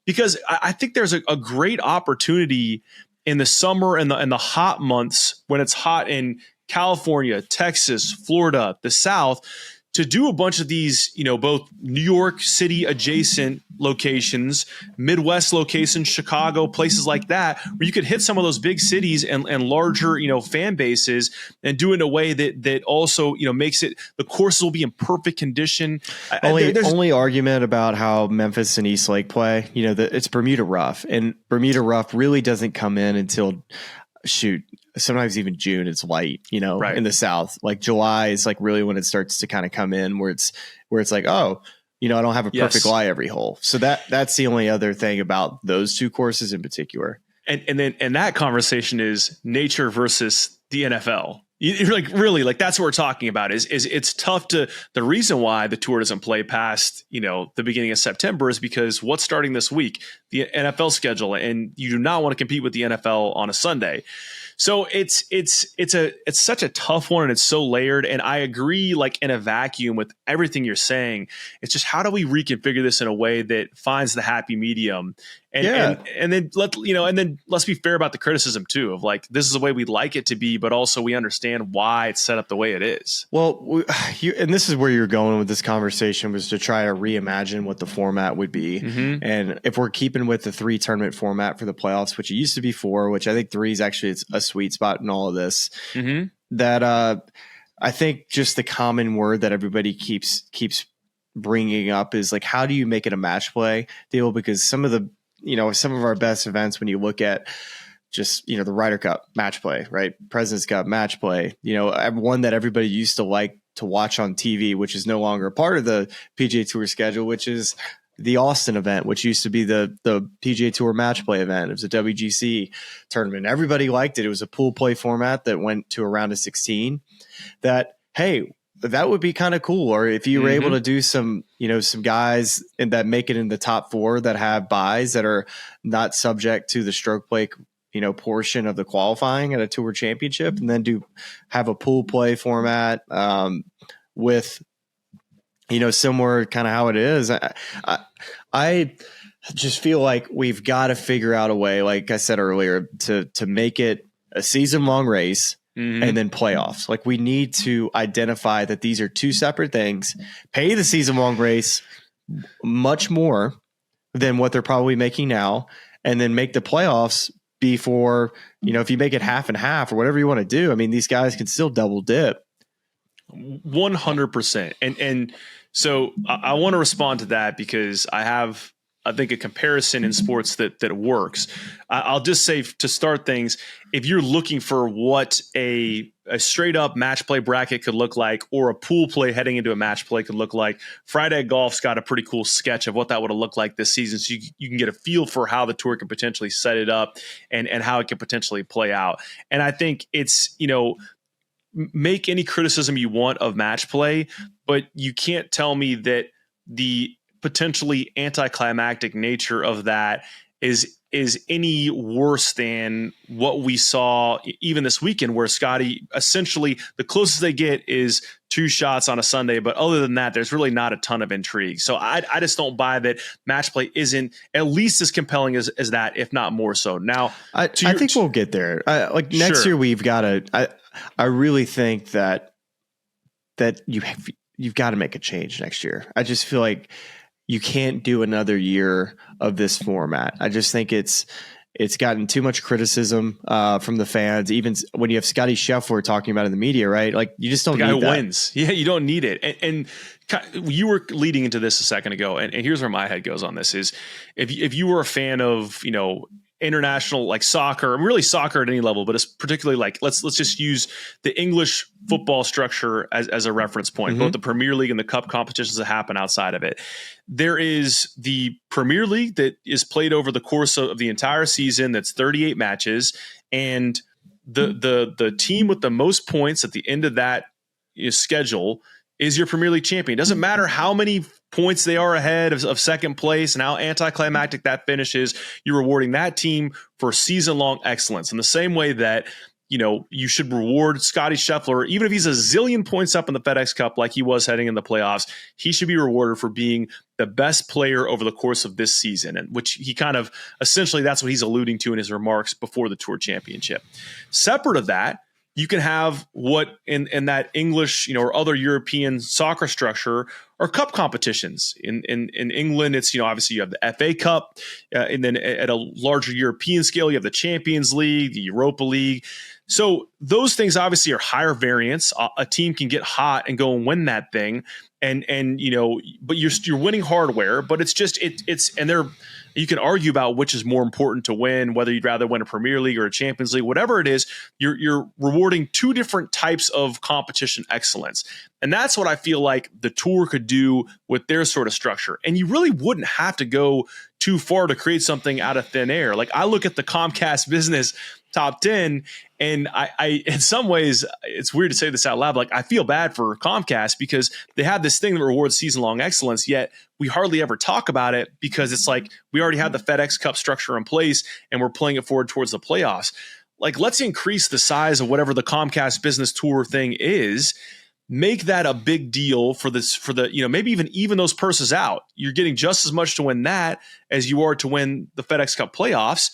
because I think there's a great opportunity in the summer and the hot months when it's hot in California, Texas, Florida, the South, to do a bunch of these, both New York City adjacent locations, Midwest locations, Chicago, places like that, where you could hit some of those big cities and larger, fan bases, and do it in a way that also, makes it, the courses will be in perfect condition. Only argument about how Memphis and East Lake play, it's Bermuda rough, and Bermuda rough really doesn't come in until sometimes even June. It's light, in the South. Like July is like really when it starts to kind of come in where it's like, oh, I don't have a perfect lie every hole. So that's the only other thing about those two courses in particular. And that conversation is nature versus the NFL. You're like, really, like that's what we're talking about is it's tough the reason why the tour doesn't play past, the beginning of September is because what's starting this week, the NFL schedule, and you do not want to compete with the NFL on a Sunday. So it's such a tough one, and it's so layered. And I agree, like in a vacuum with everything you're saying, it's just how do we reconfigure this in a way that finds the happy medium? And then let's be fair about the criticism too, of like, this is the way we'd like it to be, but also we understand why it's set up the way it is. Well, and this is where you're going with this conversation, was to try to reimagine what the format would be. Mm-hmm. And if we're keeping with the 3 tournament format for the playoffs, which it used to be 4, which I think 3 is actually a sweet spot in all of this, that I think just the common word that everybody keeps bringing up is like, how do you make it a match play deal? Because some of our best events, when you look at just, the Ryder Cup match play, right? President's Cup match play, one that everybody used to like to watch on TV, which is no longer a part of the PGA Tour schedule, which is the Austin event, which used to be the PGA Tour match play event. It was a WGC tournament. Everybody liked it. It was a pool play format that went to a round of 16 that, hey, that would be kind of cool. Or if you were able to do some, some guys that make it in the top 4 that have buys that are not subject to the stroke play, portion of the qualifying at a tour championship, and then have a pool play format with, similar kind of how it is. I just feel like we've got to figure out a way, like I said earlier, to make it a season long race. And then playoffs. Like, we need to identify that these are 2 separate things, pay the season long race much more than what they're probably making now, and then make the playoffs before, if you make it half and half or whatever you want to do. I mean, these guys can still double dip. 100%. And so I want to respond to that because I think a comparison in sports that works. I'll just say, to start things, if you're looking for what a straight up match play bracket could look like, or a pool play heading into a match play could look like, Friday Golf's got a pretty cool sketch of what that would have looked like this season. So you can get a feel for how the tour could potentially set it up and how it could potentially play out. And I think it's, make any criticism you want of match play, but you can't tell me that the potentially anticlimactic nature of that is any worse than what we saw even this weekend, where Scottie, essentially the closest they get is 2 shots on a Sunday. But other than that, there's really not a ton of intrigue. So I just don't buy that match play isn't at least as compelling as that, if not more so. Now, I think we'll get there. Next year, we've got to, I really think that you've got to make a change next year. I just feel like you can't do another year of this format. I just think it's gotten too much criticism from the fans. Even when you have Scottie Scheffler talking about it in the media, right? Like, you just don't need that. The guy who wins. Yeah, you don't need it. And you were leading into this a second ago, and here's where my head goes on this: is if you were a fan of international, like soccer, really soccer at any level, but it's particularly like let's just use the English football structure as a reference point, both the Premier League and the Cup competitions that happen outside of it. There is the Premier League that is played over the course of the entire season. That's 38 matches, and the team with the most points at the end of that schedule is your Premier League champion. It doesn't matter how many points they are ahead of second place and how anticlimactic that finishes. You're rewarding that team for season-long excellence in the same way that you should reward Scottie Scheffler, even if he's a zillion points up in the FedEx Cup like he was heading in the playoffs. He should be rewarded for being the best player over the course of this season, and which he kind of essentially that's what he's alluding to in his remarks before the Tour Championship. Separate of that, you can have what in that English, or other European soccer structure are cup competitions. In England, it's, obviously you have the FA Cup, and then at a larger European scale, you have the Champions League, the Europa League. So those things obviously are higher variance. A team can get hot and go and win that thing, and but you're winning hardware. But it's just you can argue about which is more important to win, whether you'd rather win a Premier League or a Champions League, whatever it is. You're rewarding 2 different types of competition excellence, and that's what I feel like the tour could do with their sort of structure. And you really wouldn't have to go too far to create something out of thin air. Like, I look at the Comcast Business Top 10, and I in some ways, it's weird to say this out loud, but like, I feel bad for Comcast because they have this thing that rewards season-long excellence, yet we hardly ever talk about it because it's like we already have the FedEx Cup structure in place and we're playing it forward towards the playoffs. Like, let's increase the size of whatever the Comcast Business Tour thing is. Make that a big deal for maybe even those purses out. You're getting just as much to win that as you are to win the FedEx Cup playoffs.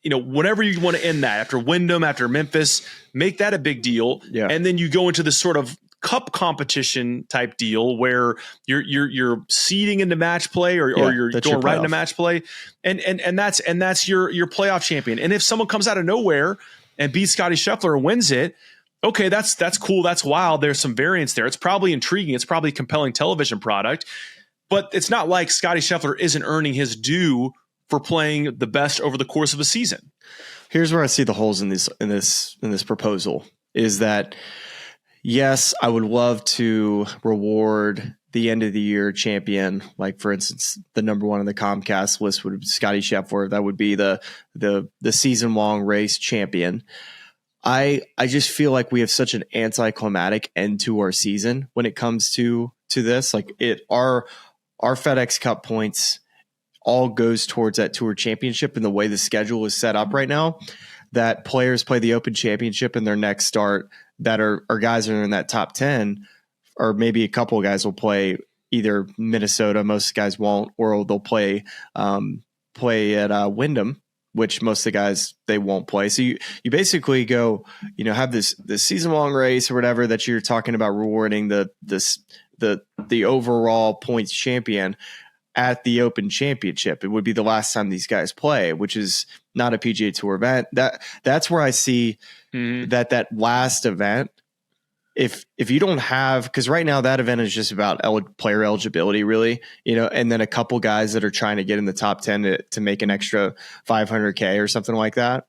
Whenever you want to end that, after Wyndham, after Memphis, make that a big deal. Yeah. And then you go into this sort of cup competition type deal where you're seeding into match play or you're going right into match play. And that's your playoff champion. And if someone comes out of nowhere and beats Scottie Scheffler and wins it, okay, that's cool. That's wild. There's some variance there. It's probably intriguing. It's probably a compelling television product, but it's not like Scottie Scheffler isn't earning his due for playing the best over the course of a season. Here's where I see the holes in this proposal is that, yes, I would love to reward the end of the year champion. Like, for instance, the number 1 on the Comcast list would be Scottie Scheffler. That would be the season long race champion. I just feel like we have such an anticlimactic end to our season when it comes to this. Like our FedEx Cup points all goes towards that tour championship, and the way the schedule is set up right now, that players play the Open Championship in their next start that are guys that are in that top 10, or maybe a couple of guys will play either Minnesota, most guys won't, or they'll play at Wyndham, which most of the guys, they won't play. So you basically go, have this season long race or whatever that you're talking about, rewarding the overall points champion at the Open Championship. It would be the last time these guys play, which is not a PGA Tour event. That's where I see that last event. If you don't have, because right now that event is just about player eligibility, really, and then a couple guys that are trying to get in the top 10 to make an extra $500K or something like that.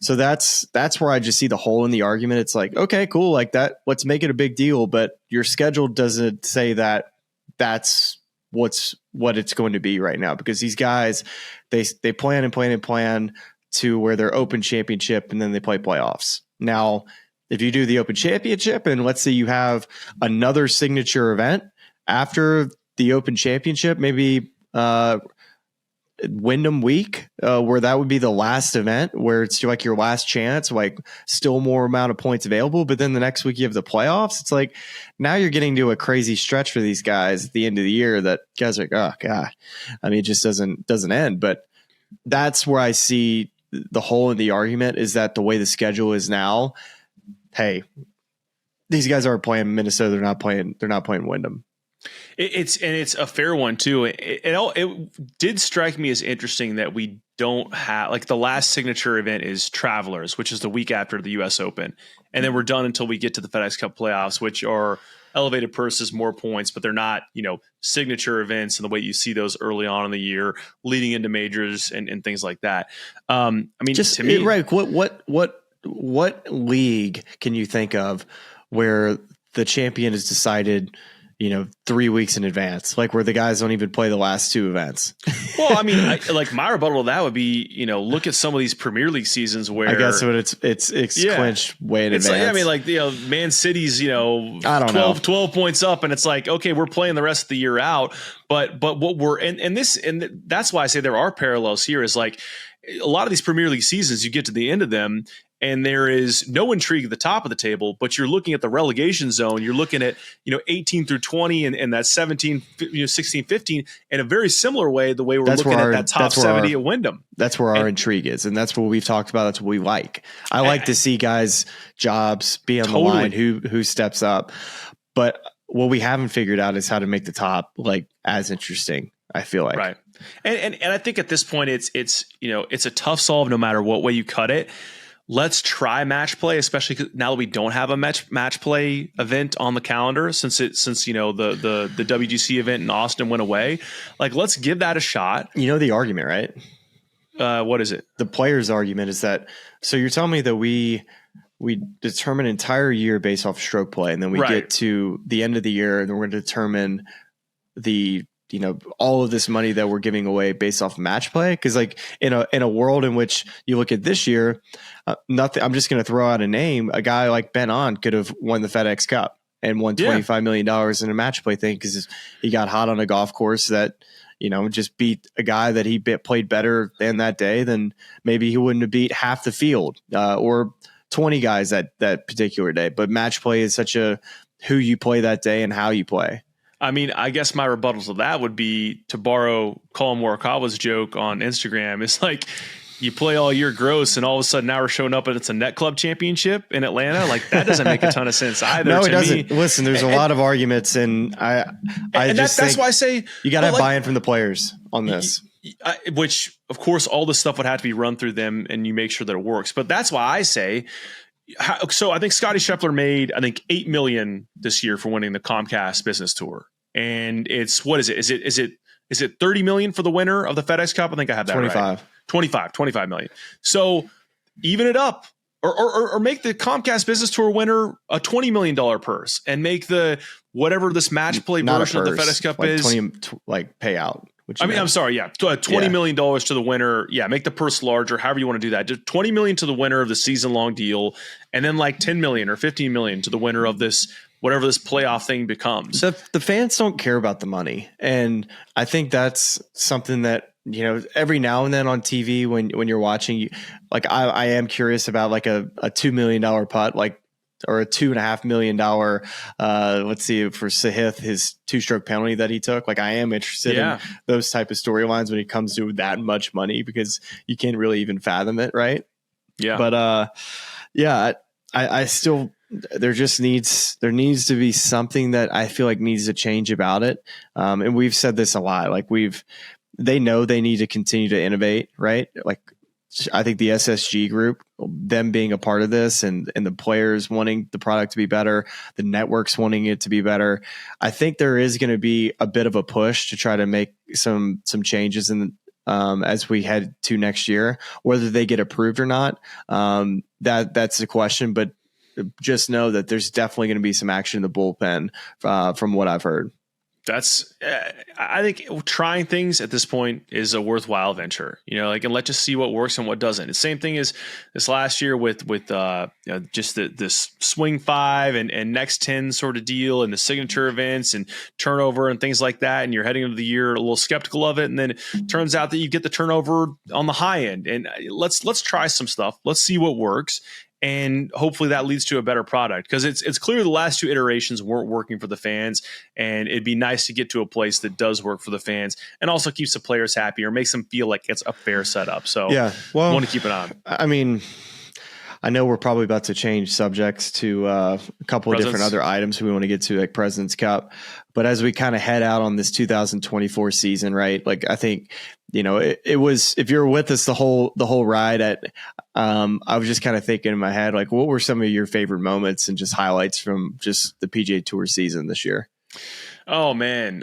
So that's where I just see the hole in the argument. It's like, okay, cool, like that. Let's make it a big deal, but your schedule doesn't say that that's what it's going to be right now, because these guys, they plan to where they're Open Championship and then they play playoffs. Now, if you do the Open Championship and let's say you have another signature event after the Open Championship, maybe Wyndham week, where that would be the last event, where it's like your last chance, like still more amount of points available. But then the next week you have the playoffs. It's like now you're getting to a crazy stretch for these guys at the end of the year that guys are like, oh God, I mean, it just doesn't end. But that's where I see the hole in the argument, is that the way the schedule is now, hey, these guys aren't playing Minnesota. They're not playing Wyndham. It's a fair one too. It did strike me as interesting that we don't have, like, the last signature event is Travelers, which is the week after the U.S. Open, and then we're done until we get to the FedEx Cup playoffs, which are elevated purses, more points, but they're not signature events in the way you see those early on in the year, leading into majors and things like that. I mean, just to me, right? What league can you think of where the champion is decided 3 weeks in advance, like where the guys don't even play the last two events? Well, I mean, my rebuttal to that would be, look at some of these Premier League seasons where, I guess when it's clinched way in advance. Man City's, I don't know, 12 points up, and it's like, okay, we're playing the rest of the year out. But what we're, and that's why I say there are parallels here, is like a lot of these Premier League seasons, you get to the end of them, and there is no intrigue at the top of the table, but you're looking at the relegation zone. You're looking at, 18 through 20 and that 17, 16, 15 in a very similar way, the way we're looking at that top 70 at Wyndham. That's where our intrigue is. And that's what we've talked about. That's what we like. I like to see guys' jobs be on the line, who steps up. But what we haven't figured out is how to make the top as interesting, I feel like. Right. And I think at this point it's a tough solve no matter what way you cut it. Let's try match play, especially now that we don't have a match play event on the calendar since the WGC event in Austin went away. Like, let's give that a shot. The argument, right? What is it? The player's argument is that, so you're telling me that we determine an entire year based off stroke play, and then we get to the end of the year and then we're going to determine all of this money that we're giving away based off match play. Cause in a world in which you look at this year, nothing, I'm just going to throw out a name. A guy like Ben On could have won the FedEx Cup and won $25 million in a match play thing, because he got hot on a golf course that, just beat a guy that he played better than that day. Then maybe he wouldn't have beat half the field or 20 guys that particular day. But match play is such a who you play that day and how you play. I mean, I guess my rebuttal to that would be, to borrow Colin Morikawa's joke on Instagram, it's like you play all year gross and all of a sudden now we're showing up and it's a net club championship in Atlanta. Like, that doesn't make a ton of sense either. No, it doesn't. Listen, there's a lot of arguments, and that's why I say you got to have buy-in from the players on this. Which, of course, all this stuff would have to be run through them and you make sure that it works. But that's why I say, so I think Scottie Scheffler made, $8 million this year for winning the Comcast Business Tour. And it's, what is it? Is it 30 million for the winner of the FedEx Cup? I think I have that 25. Right. 25 million. So even it up, or make the Comcast Business Tour winner a $20 million purse, and make the, whatever this match play version of the FedEx Cup is, 20, payout. I'm sorry. Yeah. $20 million to the winner. Yeah. Make the purse larger, however you want to do that. Just $20 million to the winner of the season long deal. And then like 10 million or 15 million to the winner of this, whatever this playoff thing becomes. So the fans don't care about the money. And I think that's something that, every now and then on TV, when you're watching, like I am curious about like a $2 million putt, like, or a $2.5 million, let's see, for Sahith, his 2-stroke penalty that he took. Like, I am interested in those type of storylines when it comes to that much money, because you can't really even fathom it. Right. Yeah. But I still, there needs to be something that I feel like needs to change about it. And we've said this a lot, like they know they need to continue to innovate, right? Like, I think the SSG group, them being a part of this, and the players wanting the product to be better, the networks wanting it to be better. I think there is going to be a bit of a push to try to make some changes in as we head to next year. Whether they get approved or not, that's the question. But just know that there's definitely going to be some action in the bullpen from what I've heard. I think trying things at this point is a worthwhile venture, and let's just see what works and what doesn't. The same thing as this last year with just this swing 5 and next 10 sort of deal, and the signature events and turnover and things like that. And you're heading into the year a little skeptical of it. And then it turns out that you get the turnover on the high end, and let's try some stuff. Let's see what works. And hopefully that leads to a better product, because it's clear the last 2 iterations weren't working for the fans, and it'd be nice to get to a place that does work for the fans and also keeps the players happy or makes them feel like it's a fair setup. So I want to keep it on. I mean, I know we're probably about to change subjects to a couple of different other items we want to get to, like President's Cup. But as we kind of head out on this 2024 season, right? Like, I think, it was, if you're with us the whole ride, I was just kind of thinking in my head, like, what were some of your favorite moments and just highlights from just the PGA Tour season this year? Oh man.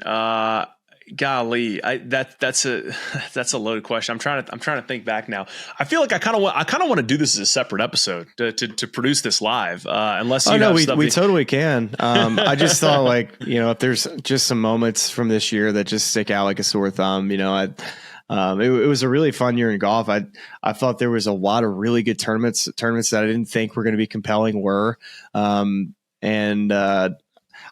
Golly, that's a loaded question. I'm trying to think back now. I feel like I kind of want to do this as a separate episode to produce this live. Unless you we totally can. I just thought, like, if there's just some moments from this year that just stick out like a sore thumb, it was a really fun year in golf. I thought there was a lot of really good tournaments that I didn't think were going to be compelling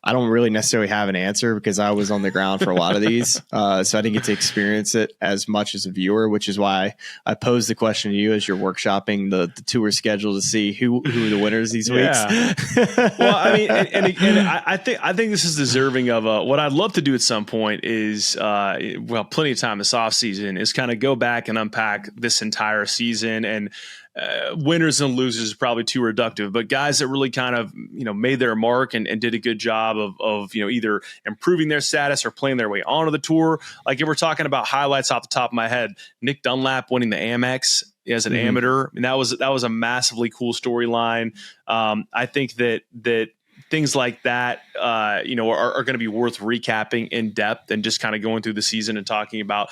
I don't really necessarily have an answer, because I was on the ground for a lot of these. So I didn't get to experience it as much as a viewer, which is why I posed the question to you as you're workshopping the tour schedule to see who are the winners these weeks. Well, I mean, and I think this is deserving of what I'd love to do at some point is, plenty of time this off season, is kind of go back and unpack this entire season, and winners and losers is probably too reductive, but guys that really kind of, made their mark and did a good job of either improving their status or playing their way onto the tour. Like, if we're talking about highlights off the top of my head, Nick Dunlap winning the Amex as an amateur, and that was a massively cool storyline. I think that things like that, are going to be worth recapping in depth and just kind of going through the season and talking about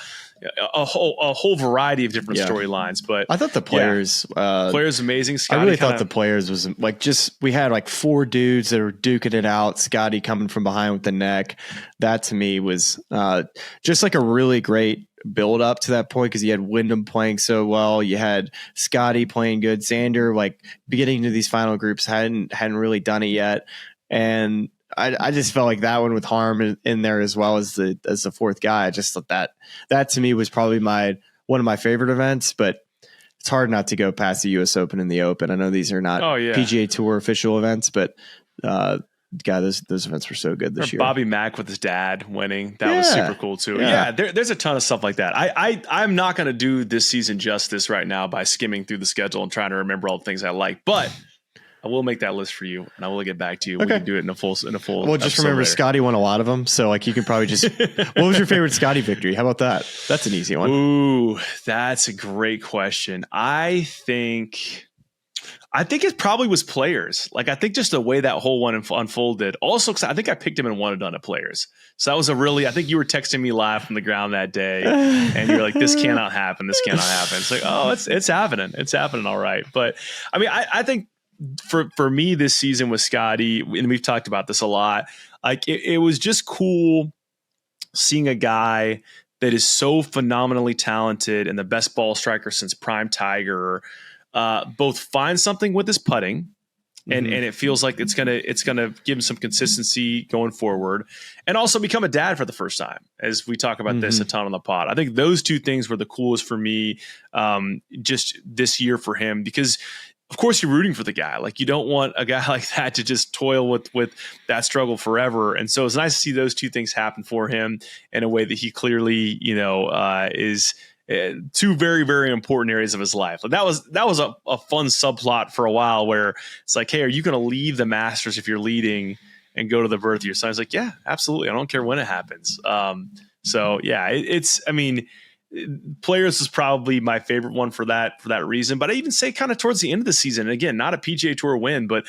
a whole variety of different storylines. But I thought the players amazing. Scottie, I really thought the players was like, we had like 4 dudes that were duking it out. Scottie coming from behind with the neck. That to me was just like a really great build up to that point, because you had Wyndham playing so well, you had Scottie playing good, Xander like getting into these final groups hadn't really done it yet, and I just felt like that one with Harm in there as well as the 4th guy. I just thought that to me was probably one of my favorite events, but it's hard not to go past the U.S. Open and the Open. I know these are not PGA Tour official events, but those events were so good this year. Bobby Mack with his dad winning. That was super cool too. Yeah, there's a ton of stuff like that. I'm not going to do this season justice right now by skimming through the schedule and trying to remember all the things I like, but I will make that list for you, and I will get back to you. Okay. We can do it in a full. Well, just remember, later. Scottie won a lot of them, so like you can probably just. What was your favorite Scottie victory? How about that? That's an easy one. Ooh, that's a great question. I think it probably was Players. Like, I think just the way that whole one unfolded. Also, because I think I picked him and won it on at Players. So that was I think you were texting me live from the ground that day, and you're like, "This cannot happen. This cannot happen." It's like, oh, it's happening. It's happening. All right. But I mean, I think. For me, this season with Scottie, and we've talked about this a lot, like it was just cool seeing a guy that is so phenomenally talented and the best ball striker since prime Tiger, both find something with his putting, and it feels like it's gonna give him some consistency going forward, and also become a dad for the first time, as we talk about this a ton on the pod. I think those two things were the coolest for me, just this year for him, because of course you're rooting for the guy. Like, you don't want a guy like that to just toil with that struggle forever. And so it's nice to see those two things happen for him in a way that he clearly, is two very, very important areas of his life. Like, that was a fun subplot for a while, where it's like, hey, are you going to leave the Masters if you're leading and go to the birth of your son? He's like, yeah, absolutely. I don't care when it happens. So yeah, Players is probably my favorite one for that reason. But I even say kind of towards the end of the season, and again, not a PGA Tour win, but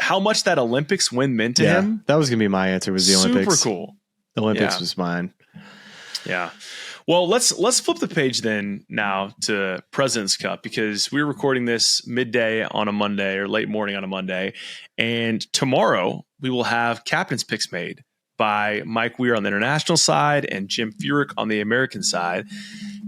how much that Olympics win meant to him. That was going to be my answer, was the Olympics. Super cool. The Olympics was mine. Yeah. Well, let's flip the page then now to President's Cup, because we're recording this midday on a Monday, or late morning on a Monday. And tomorrow we will have captain's picks made by Mike Weir on the international side and Jim Furyk on the American side.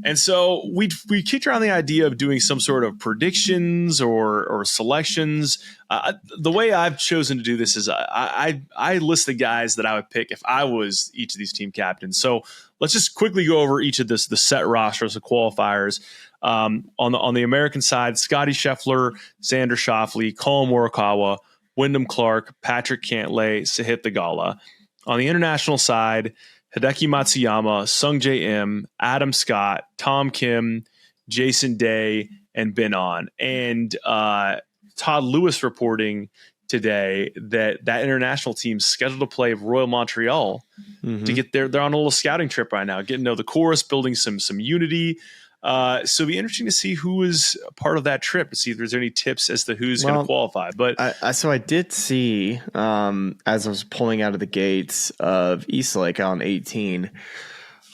And so we kicked around the idea of doing some sort of predictions or selections. The way I've chosen to do this is I list the guys that I would pick if I was each of these team captains. So let's just quickly go over each of the set rosters of qualifiers. On the American side, Scottie Scheffler, Xander Schauffele, Colin Morikawa, Wyndham Clark, Patrick Cantlay, Sahith Theegala. On the international side, Hideki Matsuyama, Sung J M, Adam Scott, Tom Kim, Jason Day, and Ben On. And Todd Lewis reporting today that international team's scheduled to play Royal Montreal to get there. They're on a little scouting trip right now, getting to know the course, building some unity. So it'll be interesting to see who is a part of that trip, to see if there's any tips as to who's going to qualify. But I did see, as I was pulling out of the gates of Eastlake on 18,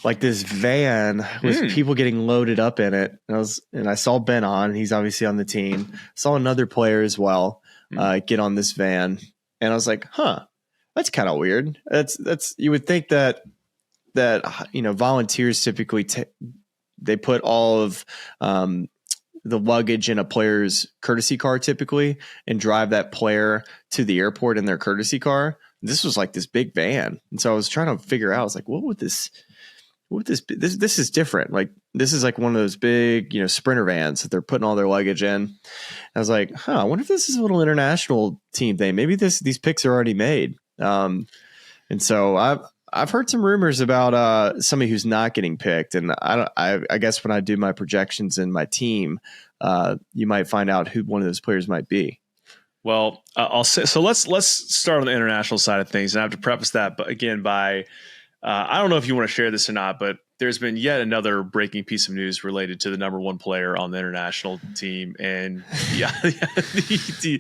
like this van with people getting loaded up in it. And I saw Ben On, he's obviously on the team. Saw another player as well get on this van, and I was like, that's kind of weird. That's you would think that volunteers typically they put all of the luggage in a player's courtesy car typically, and drive that player to the airport in their courtesy car. This was like this big van. And so I was trying to figure out, I was like, what would this be? This is different. Like, this is like one of those big, Sprinter vans that they're putting all their luggage in. I was like, I wonder if this is a little international team thing. Maybe these picks are already made. And so I've heard some rumors about somebody who's not getting picked, and I guess when I do my projections in my team, you might find out who one of those players might be. Well, I'll say so. Let's start on the international side of things, and I have to preface that, but again, by I don't know if you want to share this or not, but there's been yet another breaking piece of news related to the number one player on the international team, and the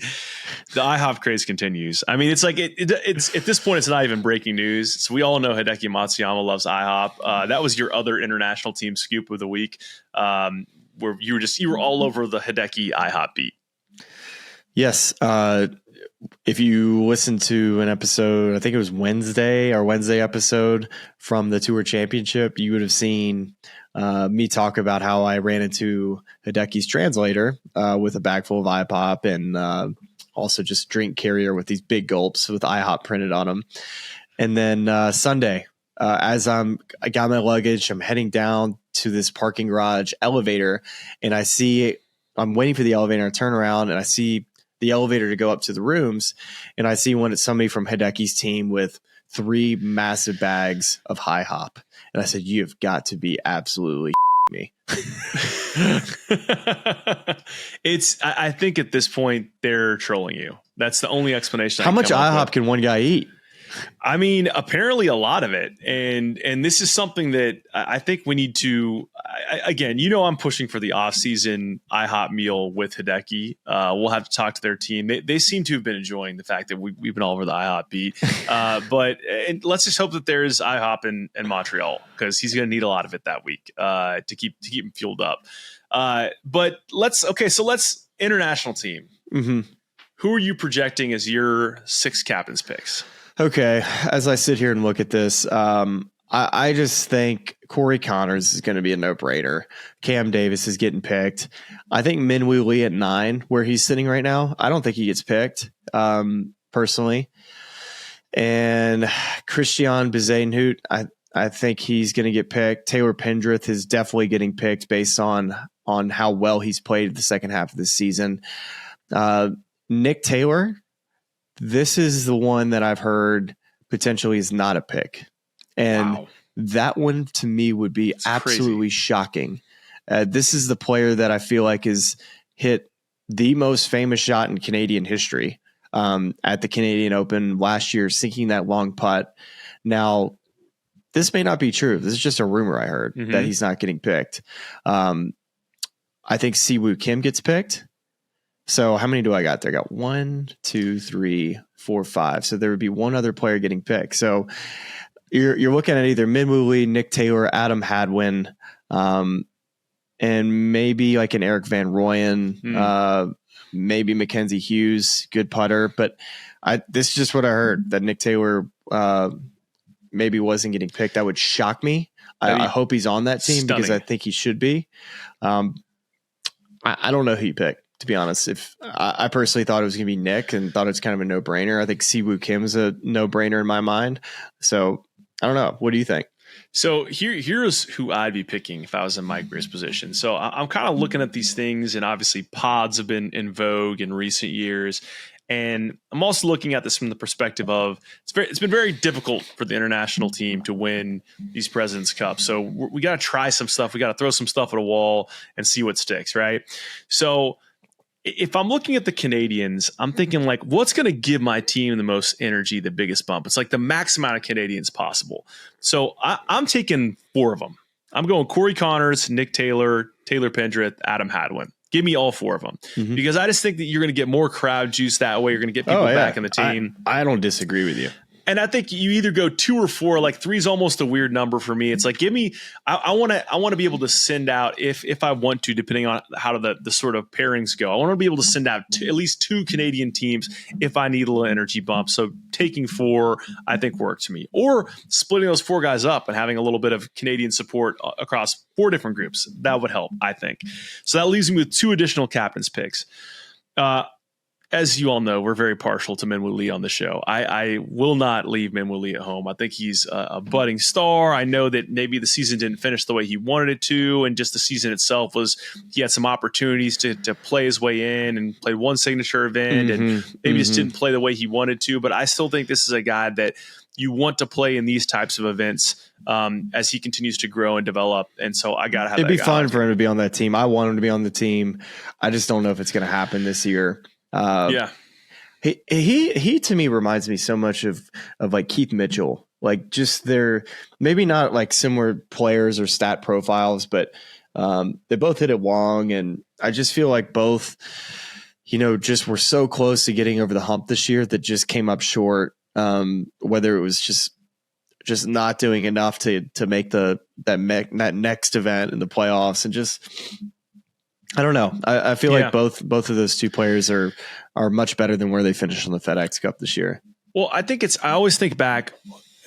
IHOP craze continues. I mean, it's like it's at this point, it's not even breaking news. So we all know Hideki Matsuyama loves IHOP. That was your other international team scoop of the week, where you were all over the Hideki IHOP beat. Yes. If you listen to an episode, I think it was Wednesday episode from the Tour Championship, you would have seen me talk about how I ran into Hideki's translator with a bag full of IHOP, and also just drink carrier with these big gulps with IHOP printed on them. And then Sunday, as I got my luggage, I'm heading down to this parking garage elevator, and I'm waiting for the elevator to turn around, and I see the elevator to go up to the rooms, and I see somebody from Hideki's team with 3 massive bags of IHOP. And I said, "You've got to be absolutely me." I think at this point they're trolling you. That's the only explanation. How much IHOP can one guy eat? I mean, apparently a lot of it. And this is something that I think we need to, again, I'm pushing for the off-season IHOP meal with Hideki. We'll have to talk to their team. They seem to have been enjoying the fact that we've been all over the IHOP beat. But let's just hope that there's IHOP in Montreal, because he's going to need a lot of it that week to keep him fueled up. But let's international team. Mm-hmm. Who are you projecting as your 6 captains picks? Okay, as I sit here and look at this, I just think Corey Connors is going to be a no-brainer. Cam Davis is getting picked. I think Minwoo Lee at 9, where he's sitting right now, I don't think he gets picked, personally. And Christian Bezuidenhout, I think he's going to get picked. Taylor Pendrith is definitely getting picked based on how well he's played the second half of the season. Nick Taylor, this is the one that I've heard potentially is not a pick. And that one to me would be absolutely shocking. This is the player that I feel like has hit the most famous shot in Canadian history at the Canadian Open last year, sinking that long putt. Now, this may not be true. This is just a rumor I heard that he's not getting picked. I think Siwoo Kim gets picked. So how many do I got there? I got 1, 2, 3, 4, 5. So there would be one other player getting picked. So you're looking at either Minwoo Lee, Nick Taylor, Adam Hadwin, and maybe like an Eric Van Rooyen, maybe Mackenzie Hughes, good putter. But this is just what I heard, that Nick Taylor maybe wasn't getting picked. That would shock me. I hope he's on that team because I think he should be. I don't know who you pick, to be honest. If I personally thought it was going to be Nick and thought it's kind of a no-brainer. I think Siwoo Kim is a no-brainer in my mind. So I don't know. What do you think? So here's who I'd be picking if I was in Mike Greer's position. So I'm kind of looking at these things, and obviously pods have been in vogue in recent years. And I'm also looking at this from the perspective of it's been very difficult for the international team to win these President's Cups. So we got to try some stuff. We got to throw some stuff at a wall and see what sticks, right? So if I'm looking at the Canadians, I'm thinking like, what's going to give my team the most energy, the biggest bump? It's like the max amount of Canadians possible. So I'm taking 4 of them. I'm going Corey Connors, Nick Taylor, Taylor Pendrith, Adam Hadwin. Give me all 4 of them because I just think that you're going to get more crowd juice that way. You're going to get people back in the team. I don't disagree with you. And I think you either go 2 or 4. Like 3 is almost a weird number for me. It's like, give me. I want to be able to send out if I want to, depending on how the sort of pairings go. I want to be able to send out at least 2 Canadian teams if I need a little energy bump. So taking 4, I think works for me. Or splitting those 4 guys up and having a little bit of Canadian support across 4 different groups, that would help, I think. So that leaves me with 2 additional captains picks. As you all know, we're very partial to Minwoo Lee on the show. I will not leave Minwoo Lee at home. I think he's a budding star. I know that maybe the season didn't finish the way he wanted it to, and just the season itself he had some opportunities to play his way in and play one signature event, and maybe just didn't play the way he wanted to. But I still think this is a guy that you want to play in these types of events as he continues to grow and develop. And so I got to have It'd be fun for him to be on that team. I want him to be on the team. I just don't know if it's going to happen this year. He to me reminds me so much of like Keith Mitchell, like just they're maybe not like similar players or stat profiles, but they both hit it long, and I just feel like both, just were so close to getting over the hump this year that just came up short. Whether it was just not doing enough to make that next event in the playoffs, and just. I don't know. I feel like both of those 2 players are much better than where they finished on the FedEx Cup this year. Well, I always think back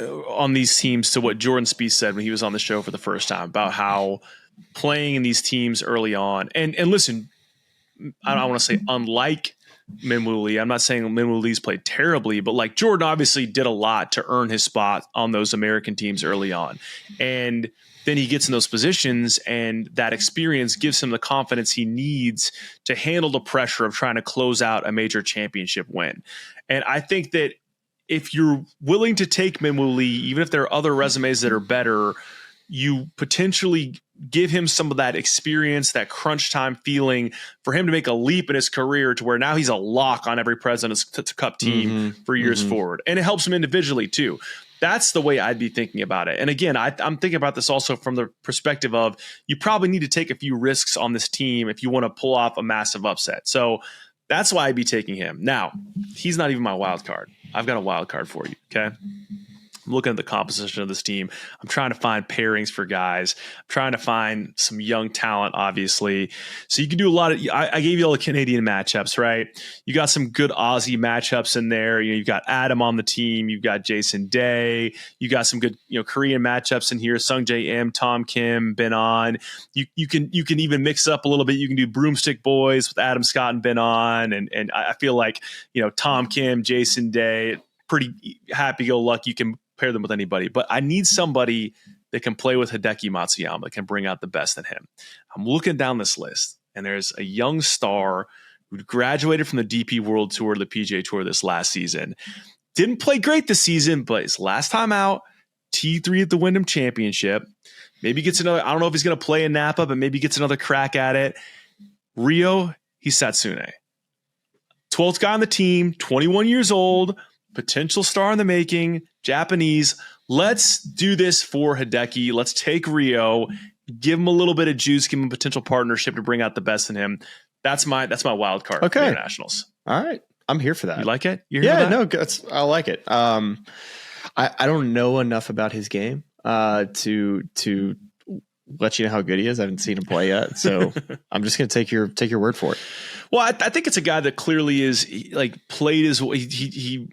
on these teams to what Jordan Spieth said when he was on the show for the first time about how playing in these teams early on. And listen, I don't want to say unlike Minwoo Lee. I'm not saying Minwoo Lee's played terribly, but like Jordan obviously did a lot to earn his spot on those American teams early on. And then he gets in those positions, and that experience gives him the confidence he needs to handle the pressure of trying to close out a major championship win. And I think that if you're willing to take Minwoo Lee, even if there are other resumes that are better, you potentially give him some of that experience, that crunch time feeling for him to make a leap in his career to where now he's a lock on every President's Cup team for years forward. And it helps him individually too. That's the way I'd be thinking about it. And again, I'm thinking about this also from the perspective of you probably need to take a few risks on this team if you want to pull off a massive upset. So that's why I'd be taking him. Now, he's not even my wild card. I've got a wild card for you, okay? I'm looking at the composition of this team. I'm trying to find pairings for guys. I'm trying to find some young talent, obviously. So you can do a lot of, I gave you all the Canadian matchups, right? You got some good Aussie matchups in there. You've got Adam on the team. You've got Jason Day. You got some good, Korean matchups in here. Sung Jae Im, Tom Kim, Ben On. You can even mix up a little bit. You can do Broomstick Boys with Adam Scott and Ben On. And I feel like, Tom Kim, Jason Day, pretty happy-go-lucky. You can pair them with anybody, but I need somebody that can play with Hideki Matsuyama, that can bring out the best in him. I'm looking down this list, and there's a young star who graduated from the DP World Tour to the PGA Tour this last season. Didn't play great this season, but his last time out, T3 at the Wyndham Championship. Maybe gets another, I don't know if he's going to play in Napa, but maybe gets another crack at it. Ryo Hisatsune. 12th guy on the team, 21 years old, potential star in the making, Japanese. Let's do this for Hideki. Let's take Ryo, give him a little bit of juice, give him a potential partnership to bring out the best in him. That's my wild card. Okay. Internationals. All right. I'm here for that. You like it? No, I like it. I don't know enough about his game to let you know how good he is. I haven't seen him play yet, so I'm just going to take your word for it. Well, I think it's a guy that clearly is played as he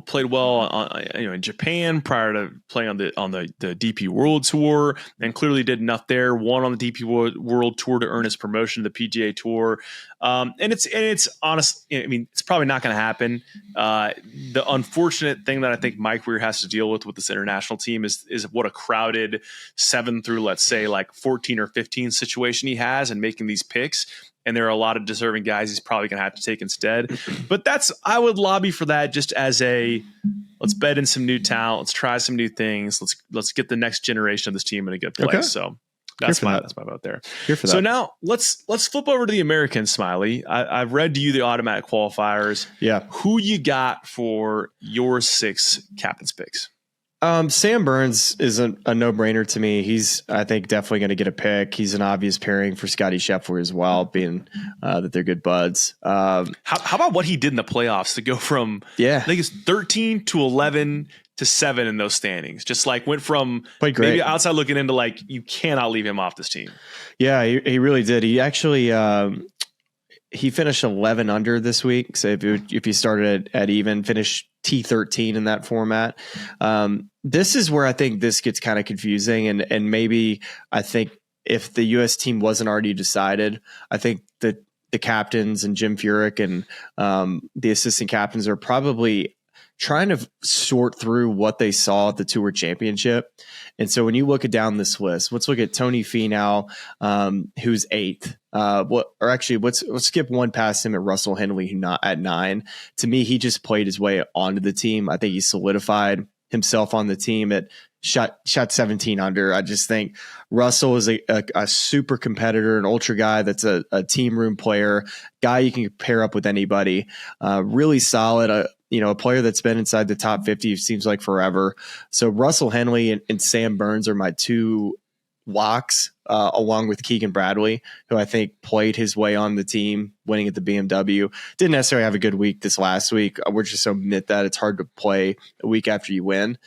played well in Japan prior to playing on the DP World Tour, and clearly did enough there. Won on the DP World Tour to earn his promotion to the PGA Tour. And it's honest. I mean, it's probably not going to happen. The unfortunate thing that I think Mike Weir has to deal with this international team is what a crowded 7 through, let's say, like 14 or 15 situation he has, and making these picks. And there are a lot of deserving guys he's probably going to have to take instead. But I would lobby for that just as let's bet in some new talent. Let's try some new things. Let's get the next generation of this team in a good place. Okay. So that's my vote there. Here for that. So now let's flip over to the Americans, Smylie. I've read to you the automatic qualifiers. Yeah. Who you got for your 6 captain's picks? Sam Burns is a no-brainer to me. He's, I think, definitely going to get a pick. He's an obvious pairing for Scottie Scheffler as well, being that they're good buds. How about what he did in the playoffs to go from, I think it's 13 to 11 to 7 in those standings? Just went from maybe outside looking into you cannot leave him off this team. Yeah, he really did. He actually he finished 11 under this week. So if you started at even, finished T13 in that format. This is where I think this gets kind of confusing, and maybe I think if the U.S. team wasn't already decided, I think that the captains and Jim Furyk and the assistant captains are probably trying to sort through what they saw at the Tour Championship. And so when you look down this list, let's look at Tony Finau, who's 8th. Let's skip one past him at Russell Henley, who not at 9. To me, he just played his way onto the team. I think he solidified himself on the team at shot 17 under. I just think Russell is a super competitor, an ultra guy that's a team room player, guy you can pair up with anybody. Really solid. A player that's been inside the top 50 seems like forever. So Russell Henley and Sam Burns are my 2 locks, along with Keegan Bradley, who I think played his way on the team, winning at the BMW. Didn't necessarily have a good week this last week. We're just so admit that it's hard to play a week after you win.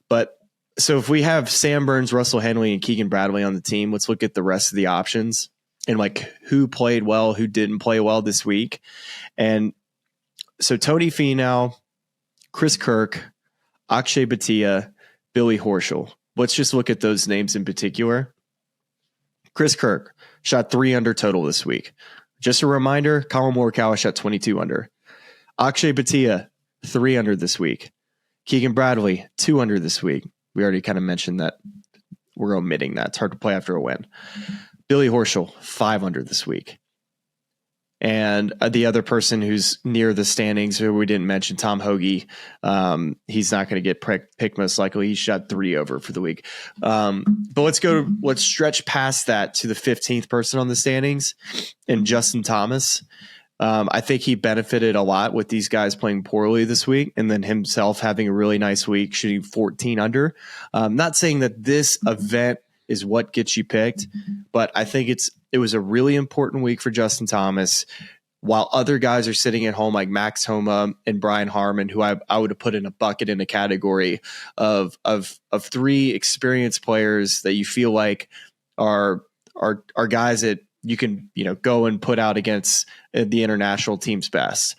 But so if we have Sam Burns, Russell Henley, and Keegan Bradley on the team, let's look at the rest of the options and who played well, who didn't play well this week. And so Tony Finau, Chris Kirk, Akshay Bhatia, Billy Horschel. Let's just look at those names in particular. Chris Kirk shot 3 under total this week. Just a reminder, Colin Morikawa shot 22 under. Akshay Bhatia, 3 under this week. Keegan Bradley, 2 under this week. We already kind of mentioned that. We're omitting that. It's hard to play after a win. Billy Horschel, 5 under this week. And the other person who's near the standings, who we didn't mention, Tom Hoagie, he's not going to get picked most likely. He shot 3 over for the week. But let's stretch past that to the 15th person on the standings, and Justin Thomas. I think he benefited a lot with these guys playing poorly this week, and then himself having a really nice week, shooting 14 under. Not saying that this event is what gets you picked, but I think it was a really important week for Justin Thomas. while other guys are sitting at home like Max Homa and Brian Harman, who I would have put in a bucket in a category of 3 experienced players that you feel like are guys that you can, go and put out against the international team's best.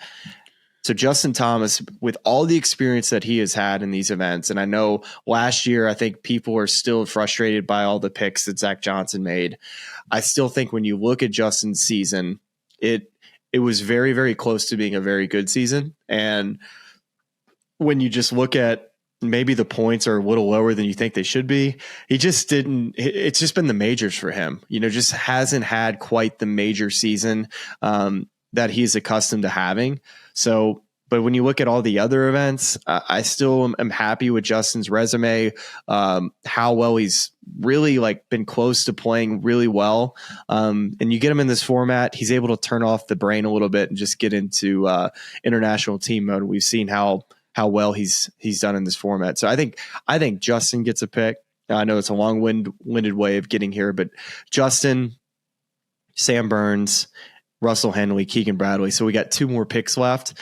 So Justin Thomas, with all the experience that he has had in these events, and I know last year, I think people are still frustrated by all the picks that Zach Johnson made. I still think when you look at Justin's season, it was very, very close to being a very good season. And when you just look at maybe the points are a little lower than you think they should be, he just didn't. It's just been the majors for him. Just hasn't had quite the major season that he's accustomed to having. So, but when you look at all the other events, I still am happy with Justin's resume, how well he's really been close to playing really well. And you get him in this format, he's able to turn off the brain a little bit and just get into international team mode. We've seen how well he's done in this format. So I think Justin gets a pick. I know it's a long-winded way of getting here, but Justin, Sam Burns, Russell Henley, Keegan Bradley. So we got 2 more picks left.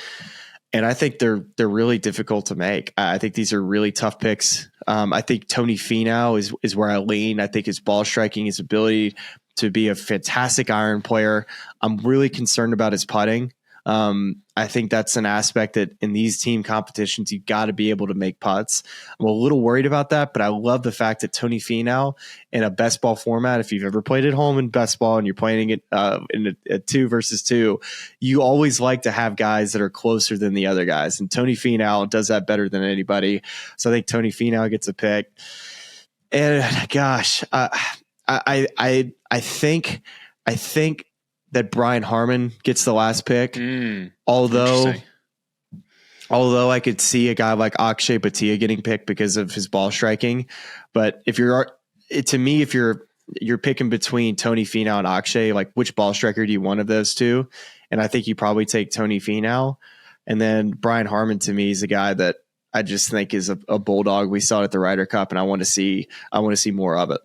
And I think they're really difficult to make. I think these are really tough picks. I think Tony Finau is where I lean. I think his ball striking, his ability to be a fantastic iron player. I'm really concerned about his putting. I think that's an aspect that in these team competitions, you've got to be able to make putts. I'm a little worried about that, but I love the fact that Tony Finau in a best ball format, if you've ever played at home in best ball and you're playing it in a 2 versus 2, you always like to have guys that are closer than the other guys. And Tony Finau does that better than anybody. So I think Tony Finau gets a pick. And gosh, I think that Brian Harman gets the last pick. Although I could see a guy like Akshay Bhatia getting picked because of his ball striking. But if you're picking between Tony Finau and Akshay, which ball striker do you want of those 2? And I think you probably take Tony Finau. And then Brian Harman to me is a guy that I just think is a bulldog. We saw it at the Ryder Cup, and I want to see more of it.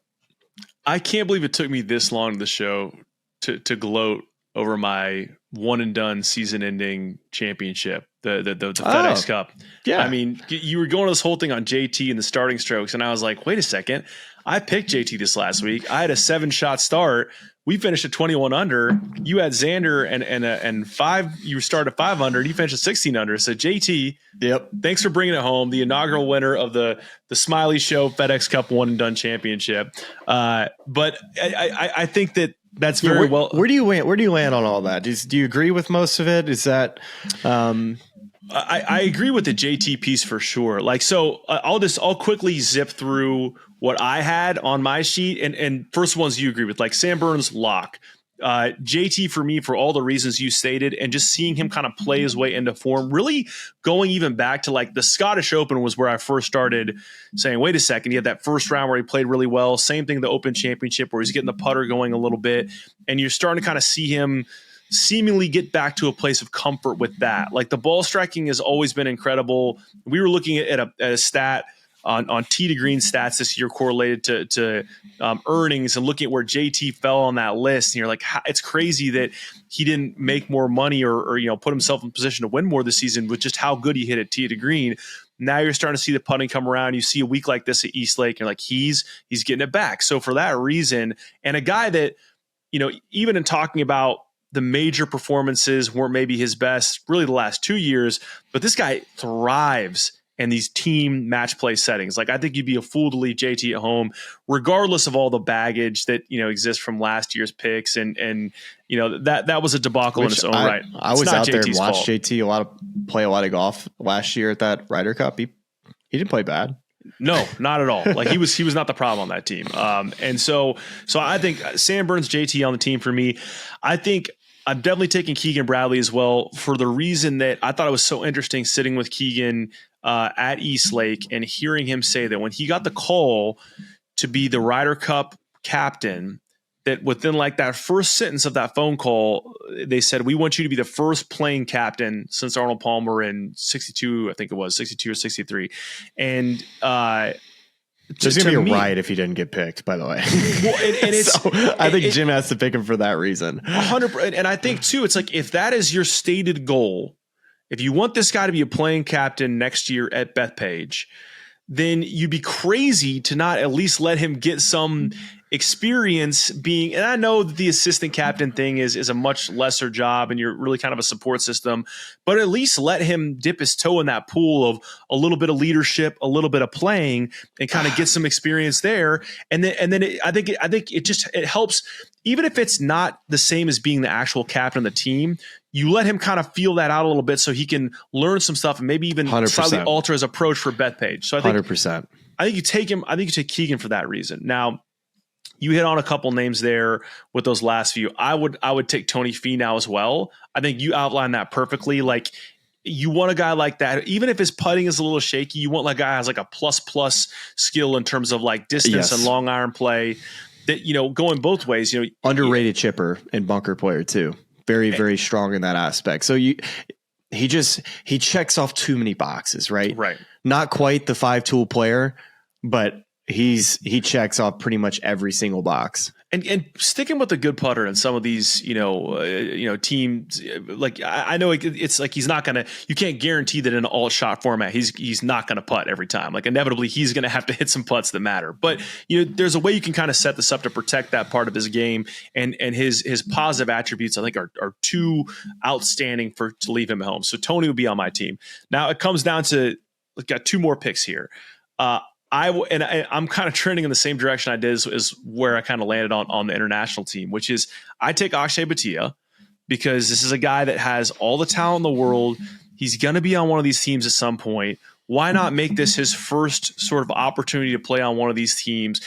I can't believe it took me this long to the show to gloat over my one and done season ending championship, the FedEx Cup. Yeah. I mean, you were going to this whole thing on JT and the starting strokes. And I was like, wait a second. I picked JT this last week. I had a 7-shot start. We finished at 21 under. You had Xander and 5. You started at 5 under. And you finished at 16 under. So JT, yep. Thanks for bringing it home. The inaugural winner of the Smylie Show FedEx Cup one and done championship. But I think that's very well. Where do you land on all that? Do you agree with most of it? Is that? I agree with the JT piece for sure. I'll quickly zip through what I had on my sheet, and first ones you agree with, like Sam Burns lock. JT for me, for all the reasons you stated, and just seeing him kind of play his way into form, really going even back to the Scottish Open was where I first started saying, wait a second, he had that first round where he played really well. Same thing, the Open Championship where he's getting the putter going a little bit, and you're starting to kind of see him seemingly get back to a place of comfort with that. The ball striking has always been incredible. We were looking at a stat on tee to green stats this year correlated to earnings, and looking at where JT fell on that list. And you're like, it's crazy that he didn't make more money or put himself in position to win more this season with just how good he hit at tee to green. Now you're starting to see the putting come around. You see a week like this at East Lake, and you're like, he's getting it back. So for that reason, and a guy that, even in talking about the major performances weren't maybe his best really the last 2 years, but this guy thrives in these team match play settings. I think you'd be a fool to leave JT at home, regardless of all the baggage that exists from last year's picks, and that was a debacle in its own right. I was out there and watched JT play a lot of golf last year at that Ryder Cup. He didn't play bad. No, not at all. He was not the problem on that team. And so I think Sam Burns, JT on the team for me. I think I'm definitely taking Keegan Bradley as well, for the reason that I thought it was so interesting sitting with Keegan at East Lake and hearing him say that when he got the call to be the Ryder Cup captain, that within that first sentence of that phone call, they said, we want you to be the first playing captain since Arnold Palmer in 62, I think it was 62 or 63. And There's going to be a riot if he didn't get picked, by the way. Well, and it's, so I think Jim has to pick him for that reason. 100%. And I think, too, it's like if that is your stated goal, if you want this guy to be a playing captain next year at Bethpage, then you'd be crazy to not at least let him get some experience being, and I know that the assistant captain thing is a much lesser job and you're really kind of a support system, but at least let him dip his toe in that pool of a little bit of leadership, a little bit of playing, and kind of get some experience there. And then I think it helps, even if it's not the same as being the actual captain of the team. You let him kind of feel that out a little bit so he can learn some stuff and maybe even 100%. slightly alter his approach for Bethpage. So I think 100%. I think you take him. I think you take Keegan for that reason. Now, you hit on a couple names there with those last few. I would take Tony Finau as well. I think you outlined that perfectly. Like, you want a guy like that, even if his putting is a little shaky. You want a guy who has like a plus skill in terms of like distance and long iron play. That, going both ways. Underrated chipper and bunker player too. Very, very strong in that aspect. So he checks off too many boxes, right? Right. Not quite the 5-tool player, but he checks off pretty much every single box. And sticking with the good putter and some of these, teams, like I know it's like he's not gonna. You can't guarantee that in an alt shot format he's not gonna putt every time. Like inevitably he's gonna have to hit some putts that matter. But there's a way you can kind of set this up to protect that part of his game, and his positive attributes I think are too outstanding to leave him at home. So Tony would be on my team. Now it comes down to, we've got two more picks here. I'm kind of trending in the same direction I did is where I kind of landed on the international team, which is I take Akshay Bhatia because this is a guy that has all the talent in the world. He's going to be on one of these teams at some point. Why not make this his first sort of opportunity to play on one of these teams?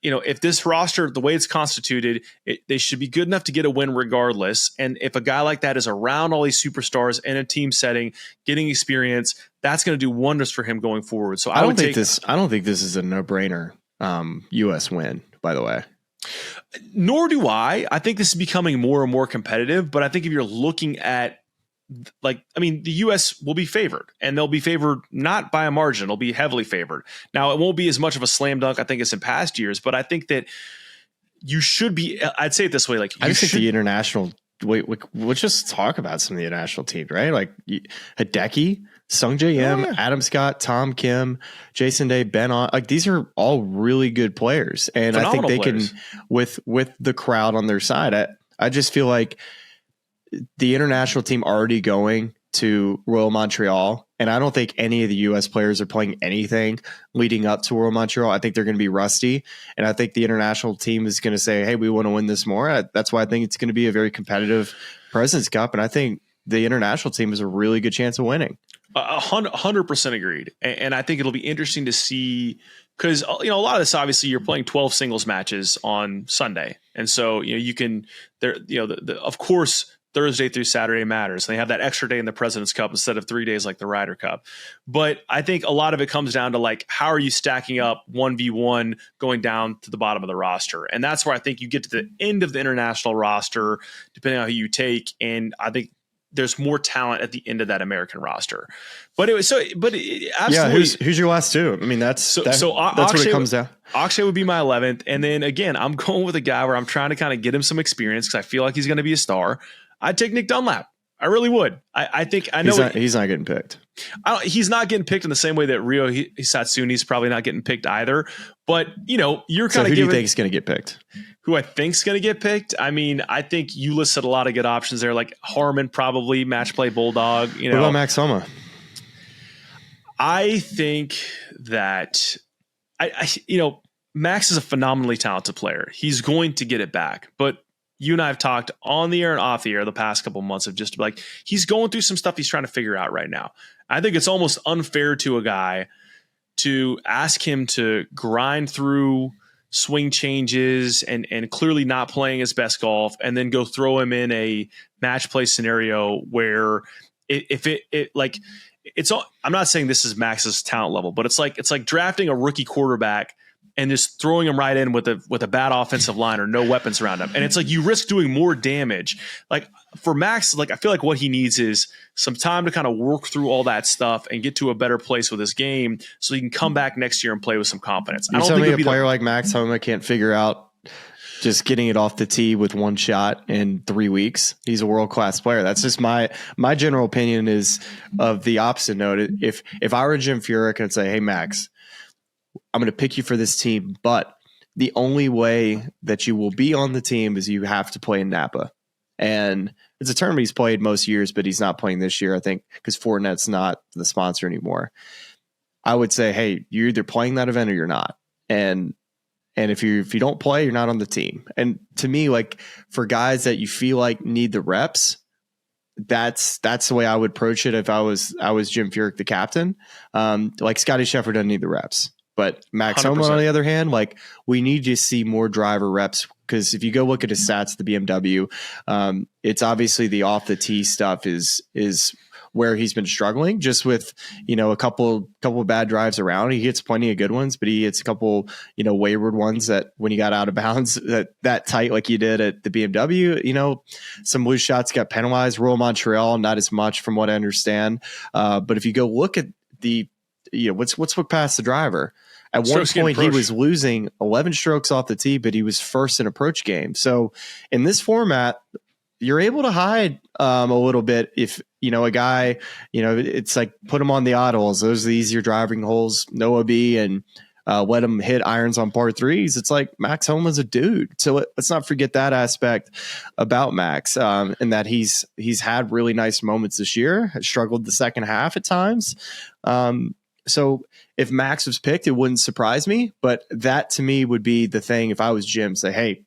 If this roster, the way it's constituted, they should be good enough to get a win regardless. And if a guy like that is around all these superstars in a team setting, getting experience, that's going to do wonders for him going forward. So I don't think this is a no-brainer U.S. win, by the way. Nor do I. I think this is becoming more and more competitive. But I think if you're looking at, the U.S. will be favored, and they'll be favored not by a margin. They'll be heavily favored. Now, it won't be as much of a slam dunk, I think, as in past years, but I think that you should be. I'd say it this way: like, I just think the international. Wait, let's just talk about some of the international teams, right? Like Hideki, Sung J M, Adam Scott, Tom Kim, Jason Day, Ben On. Like, these are all really good players, and phenomenal I think they players. Can with the crowd on their side. I just feel like the international team already going to Royal Montreal, and I don't think any of the U.S. players are playing anything leading up to Royal Montreal. I think they're going to be rusty, and I think the international team is going to say, hey, we want to win this more. That's why I think it's going to be a very competitive President's Cup, and I think the international team has a really good chance of winning. 100% agreed. And I think it'll be interesting to see, because a lot of this, obviously you're playing 12 singles matches on Sunday. And so, you can there, of course, Thursday through Saturday matters. They have that extra day in the President's Cup instead of 3 days like the Ryder Cup. But I think a lot of it comes down to like, how are you stacking up 1v1 going down to the bottom of the roster? And that's where I think you get to the end of the international roster, depending on who you take. And I think there's more talent at the end of that American roster. But absolutely. Yeah, who's your last two? I mean, that's Akshay, what it comes down. Akshay would be my 11th. And then again, I'm going with a guy where I'm trying to kind of get him some experience because I feel like he's going to be a star. I'd take Nick Dunlap. I really would. I think I know he's not getting picked. He's not getting picked in the same way that Ryo Satsune's probably not getting picked either. But you're kind of who do you think is going to get picked? Who I think's going to get picked? I mean, I think you listed a lot of good options there, like Harmon probably, match play Bulldog. What about Max Homa? I think that Max is a phenomenally talented player. He's going to get it back, but you and I have talked on the air and off the air the past couple of months of just like, he's going through some stuff he's trying to figure out right now. I think it's almost unfair to a guy to ask him to grind through swing changes and clearly not playing his best golf and then go throw him in a match play scenario where I'm not saying this is Max's talent level, but it's like drafting a rookie quarterback and just throwing him right in with a bad offensive line or no weapons around him. And it's like you risk doing more damage. Like for Max, like I feel like what he needs is some time to kind of work through all that stuff and get to a better place with his game so he can come back next year and play with some confidence. I don't think a player like Max Homa can't figure out just getting it off the tee with one shot in 3 weeks. He's a world-class player. That's just my general opinion is of the opposite note. If I were Jim Furyk, I'd say, hey, Max, I'm going to pick you for this team, but the only way that you will be on the team is you have to play in Napa. And it's a tournament he's played most years, but he's not playing this year, I think, because Fortinet's not the sponsor anymore. I would say, hey, you're either playing that event or you're not. And if you don't play, you're not on the team. And to me, like for guys that you feel like need the reps, that's the way I would approach it if I was Jim Furyk, the captain. Like Scottie Scheffler doesn't need the reps, but Max Homa, on the other hand, like we need to see more driver reps because if you go look at his stats, the BMW, it's obviously the off the tee stuff is where he's been struggling just with, a couple of bad drives around. He hits plenty of good ones, but he hits a couple, wayward ones that when he got out of bounds that tight, like he did at the BMW, some loose shots got penalized. Royal Montreal, not as much from what I understand. But if you go look at the, let's look past the driver. At one point, he was losing 11 strokes off the tee, but he was first in approach game. So in this format, you're able to hide a little bit if, a guy, it's like put him on the odd holes. Those are the easier driving holes, no OB, and let him hit irons on par threes. It's like Max Homa's a dude. So let's not forget that aspect about Max and that he's had really nice moments this year, has struggled the second half at times. So if Max was picked, it wouldn't surprise me. But that to me would be the thing if I was Jim, say, hey,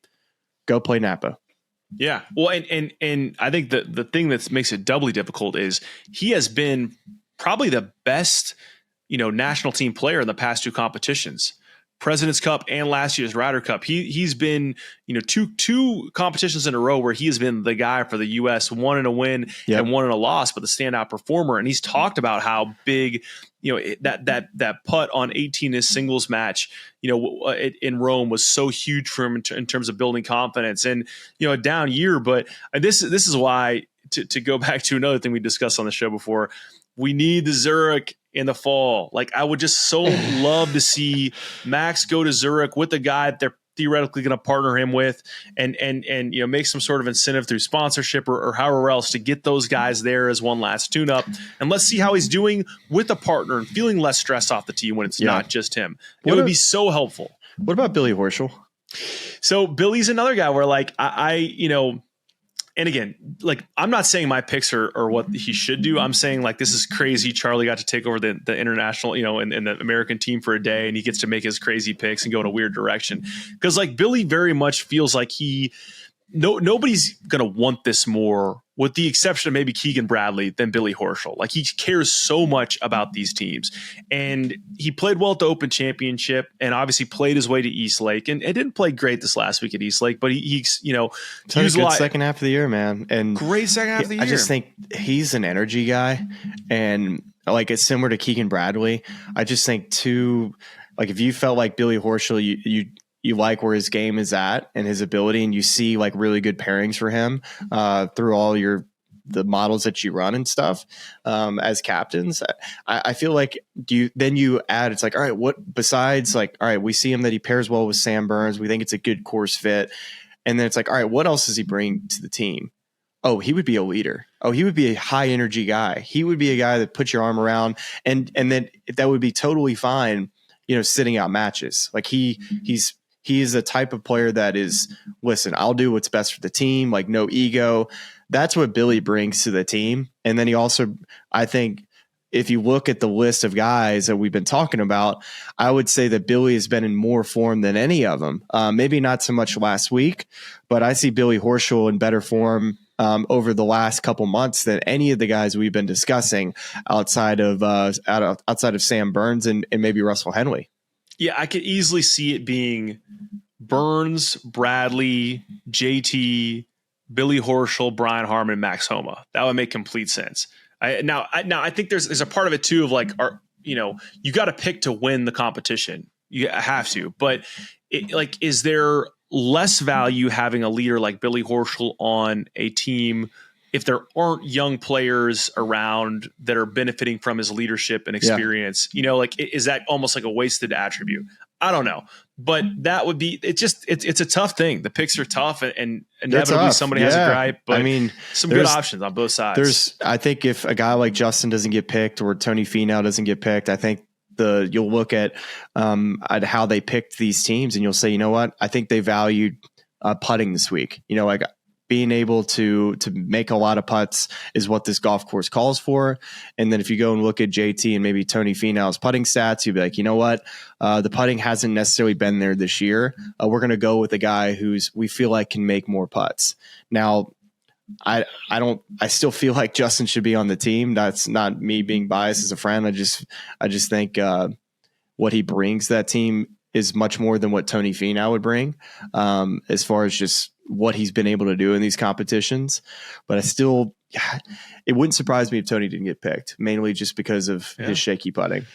go play Napa. Yeah. Well, and I think the thing that makes it doubly difficult is he has been probably the best, national team player in the past two competitions, President's Cup and last year's Ryder Cup. He's been, two competitions in a row where he has been the guy for the U.S., one in a win and one in a loss, but the standout performer. And he's talked about how big, that putt on 18 his singles match, in Rome was so huge for him in terms of building confidence and, a down year. But this is why to go back to another thing we discussed on the show before, we need the Zurich in the fall. Like I would just so love to see Max go to Zurich with the guy that they're theoretically going to partner him with and make some sort of incentive through sponsorship or however else to get those guys there as one last tune up. And let's see how he's doing with a partner and feeling less stressed off the tee when it's not just him. It would be so helpful. What about Billy Horschel? So Billy's another guy where like and again, like I'm not saying my picks are what he should do. I'm saying like this is crazy. Charlie got to take over the international, and the American team for a day, and he gets to make his crazy picks and go in a weird direction. Because like Billy very much feels like nobody's gonna want this more, with the exception of maybe Keegan Bradley, than Billy Horschel. Like he cares so much about these teams, and he played well at the Open Championship, and obviously played his way to East Lake, and it didn't play great this last week at East Lake, but he's a good second half of the year, man, and great second half of the year. I just think he's an energy guy, and like it's similar to Keegan Bradley. I just think if you felt like Billy Horschel, you like where his game is at and his ability, and you see like really good pairings for him through all the models that you run and stuff as captains. I feel like you add, it's like, all right, what besides like, all right, we see him that he pairs well with Sam Burns. We think it's a good course fit. And then it's like, all right, what else does he bring to the team? Oh, he would be a leader. Oh, he would be a high energy guy. He would be a guy that puts your arm around and then that would be totally fine, sitting out matches. Like he is a type of player that is, listen, I'll do what's best for the team, like no ego. That's what Billy brings to the team. And then he also, I think, if you look at the list of guys that we've been talking about, I would say that Billy has been in more form than any of them. Maybe not so much last week, but I see Billy Horschel in better form over the last couple months than any of the guys we've been discussing outside of Sam Burns and maybe Russell Henley. Yeah, I could easily see it being Burns, Bradley, JT, Billy Horschel, Brian Harmon, Max Homa. That would make complete sense. I think there's a part of it too of like, you got to pick to win the competition. You have to. But is there less value having a leader like Billy Horschel on a team if there aren't young players around that are benefiting from his leadership and experience? Is that almost like a wasted attribute? I don't know, but that would be, it's a tough thing. The picks are tough, and inevitably somebody has a gripe, but some good options on both sides. I think if a guy like Justin doesn't get picked or Tony Finau doesn't get picked, I think you'll look at how they picked these teams and you'll say, you know what, I think they valued putting this week. Like being able to make a lot of putts is what this golf course calls for. And then if you go and look at JT and maybe Tony Finau's putting stats, you'd be like, you know what, the putting hasn't necessarily been there this year. We're going to go with a guy we feel like can make more putts. Now, I still feel like Justin should be on the team. That's not me being biased as a friend. I just think what he brings to that team is much more than what Tony Finau would bring, as far as just what he's been able to do in these competitions. But it wouldn't surprise me if Tony didn't get picked, mainly just because of his shaky putting.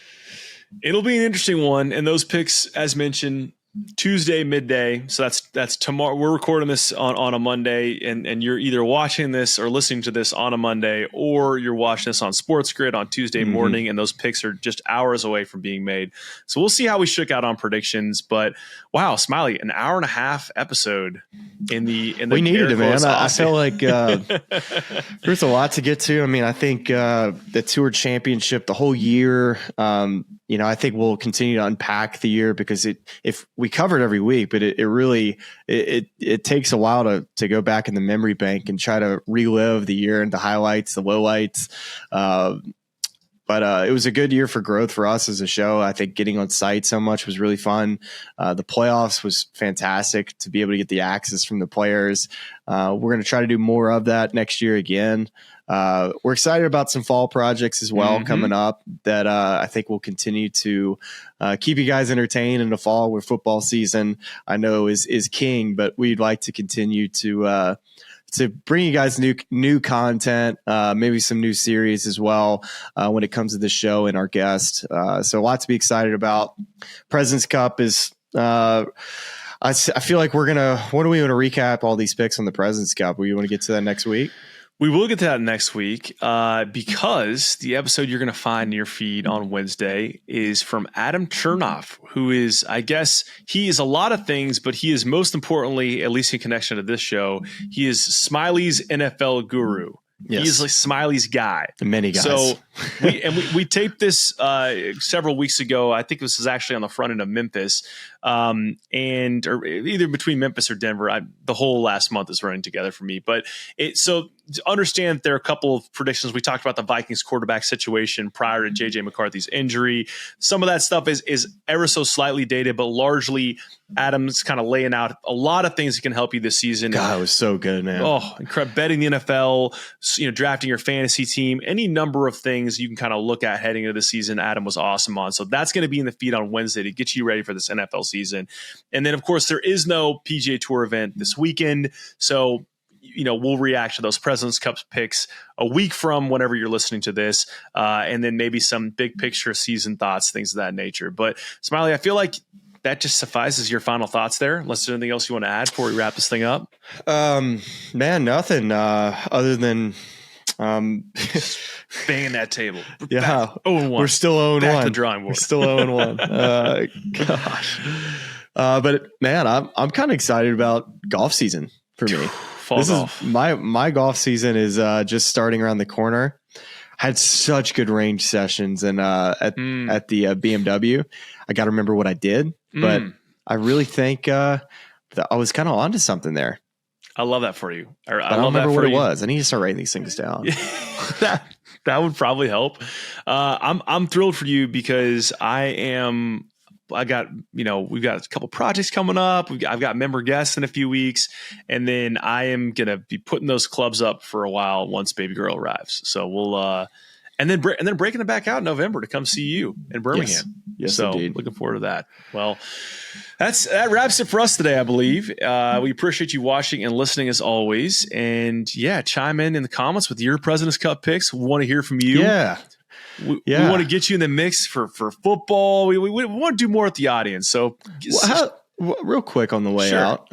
It'll be an interesting one. And those picks, as mentioned, Tuesday midday. So that's tomorrow. We're recording this on a Monday, and you're either watching this or listening to this on a Monday, or you're watching this on Sports Grid on Tuesday morning, and those picks are just hours away from being made. So we'll see how we shook out on predictions. But wow, Smylie, an hour and a half episode in the we needed it, man. I feel like there's a lot to get to. I mean, I think the Tour Championship, the whole year, I think we'll continue to unpack the year, because if we cover it every week, but it really takes a while to go back in the memory bank and try to relive the year and the highlights, the lowlights. But it was a good year for growth for us as a show. I think getting on site so much was really fun. The playoffs was fantastic to be able to get the access from the players. We're going to try to do more of that next year again. We're excited about some fall projects as well coming up that I think will continue to keep you guys entertained in the fall, where football season I know is king, but we'd like to continue to bring you guys new content, maybe some new series as well when it comes to the show and our guest. So a lot to be excited about. President's Cup is I feel like when do we want to recap all these picks on the President's Cup? We want to get to that next week? We will get to that next week because the episode you're going to find in your feed on Wednesday is from Adam Chernoff, who is, I guess, he is a lot of things, but he is most importantly, at least in connection to this show, he is Smiley's NFL guru. Yes. He's like Smiley's guy. Many guys. So we taped this several weeks ago. I think this is actually on the front end of Memphis, or either between Memphis or Denver. The whole last month is running together for me. But so to understand, there are a couple of predictions. We talked about the Vikings quarterback situation prior to JJ McCarthy's injury. Some of that stuff is ever so slightly dated, but largely Adam's kind of laying out a lot of things that can help you this season. God, it was so good, man. Oh, incredible. Betting the NFL, drafting your fantasy team, any number of things you can kind of look at heading into the season. Adam was awesome on. So that's going to be in the feed on Wednesday to get you ready for this NFL season. And then, of course, there is no PGA Tour event this weekend. So, we'll react to those President's Cup picks a week from whenever you're listening to this. And then maybe some big picture season thoughts, things of that nature. But Smylie, I feel like that just suffices your final thoughts there. Unless there's anything else you want to add before we wrap this thing up. Man, nothing other than banging that table. Yeah. 0-1. We're still 0-1. Back to the drawing board. We're still 0-1. Gosh. But man, I'm kind of excited about golf season for me. Fall golf. My golf season is just starting around the corner. Had such good range sessions and at the BMW. I got to remember what I did, but I really think that I was kind of onto something there. I love that for you. I don't remember what it was. I need to start writing these things down. that would probably help. I'm thrilled for you because we've got a couple projects coming up. I've got member guests in a few weeks, and then I am going to be putting those clubs up for a while once baby girl arrives. So we'll, and then breaking it back out in November to come see you in Birmingham. Yes, so indeed. Looking forward to that. Well, that wraps it for us today, I believe. We appreciate you watching and listening as always. And chime in the comments with your President's Cup picks. We want to hear from you. Yeah. we want to get you in the mix for football. We want to do more with the audience. So real quick on the way out,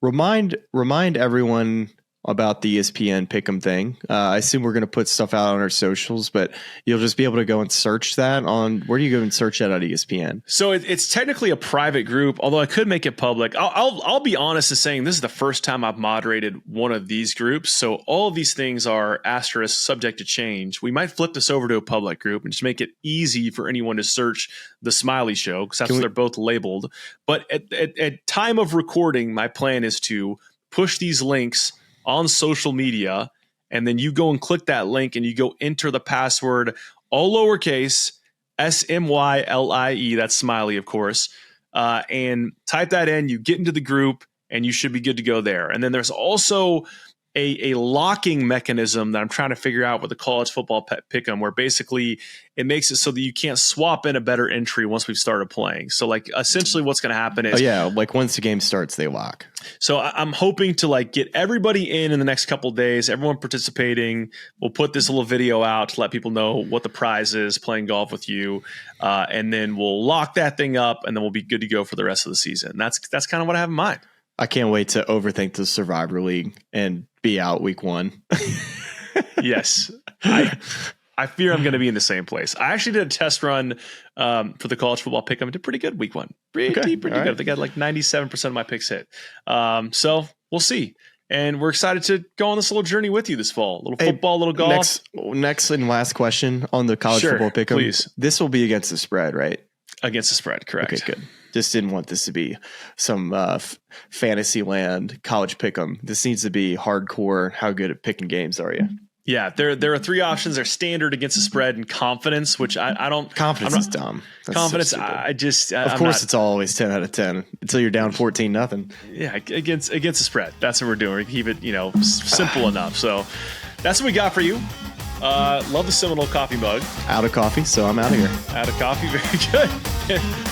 remind everyone about the ESPN Pick'em thing. I assume we're going to put stuff out on our socials, but you'll just be able to go and search that on, where do you go and search that on ESPN? So it's technically a private group, although I could make it public. I'll be honest in saying this is the first time I've moderated one of these groups. So all of these things are asterisk subject to change. We might flip this over to a public group and just make it easy for anyone to search the Smylie Show, because that's what they're both labeled. But at time of recording, my plan is to push these links on social media, and then you go and click that link and you go enter the password, all lowercase, SMYLIE, that's Smylie, of course, and type that in. You get into the group and you should be good to go there. And then there's also a locking mechanism that I'm trying to figure out with the college football pick'em, where basically it makes it so that you can't swap in a better entry once we've started playing. So like essentially what's going to happen is, like once the game starts, they lock. So I'm hoping to like get everybody in the next couple of days, everyone participating. We'll put this little video out to let people know what the prize is, playing golf with you. And then we'll lock that thing up, and then we'll be good to go for the rest of the season. That's kind of what I have in mind. I can't wait to overthink the Survivor League and be out week 1. Yes. I fear I'm going to be in the same place. I actually did a test run for the college football pick. I did pretty good week 1. Pretty good. Right. They got like 97% of my picks hit. So we'll see. And we're excited to go on this little journey with you this fall. A little football, a little golf. Next and last question on the college football pick. Please. This will be against the spread, right? Against the spread, correct. Okay, good. Just didn't want this to be some fantasy land college pick'em. This needs to be hardcore. How good at picking games are you? Yeah, there are 3 options. They're standard, against the spread, and confidence, which I don't. Confidence is dumb. That's confidence, so of course, it's always 10 out of 10 until you're down 14-0. Yeah, against the spread. That's what we're doing. We keep it simple enough. So that's what we got for you. Love the Seminole coffee mug. Out of coffee, so I'm out of here. Out of coffee, very good.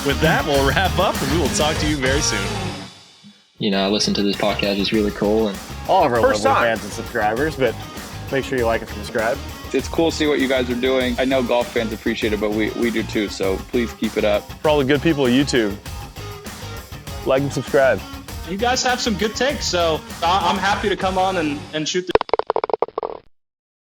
With that, we'll wrap up, and we will talk to you very soon. I listen to this podcast. It's really cool. And all of our lovely fans and subscribers, but make sure you like and subscribe. It's cool to see what you guys are doing. I know golf fans appreciate it, but we do too, so please keep it up. For all the good people of YouTube, like and subscribe. You guys have some good takes, so I'm happy to come on and shoot the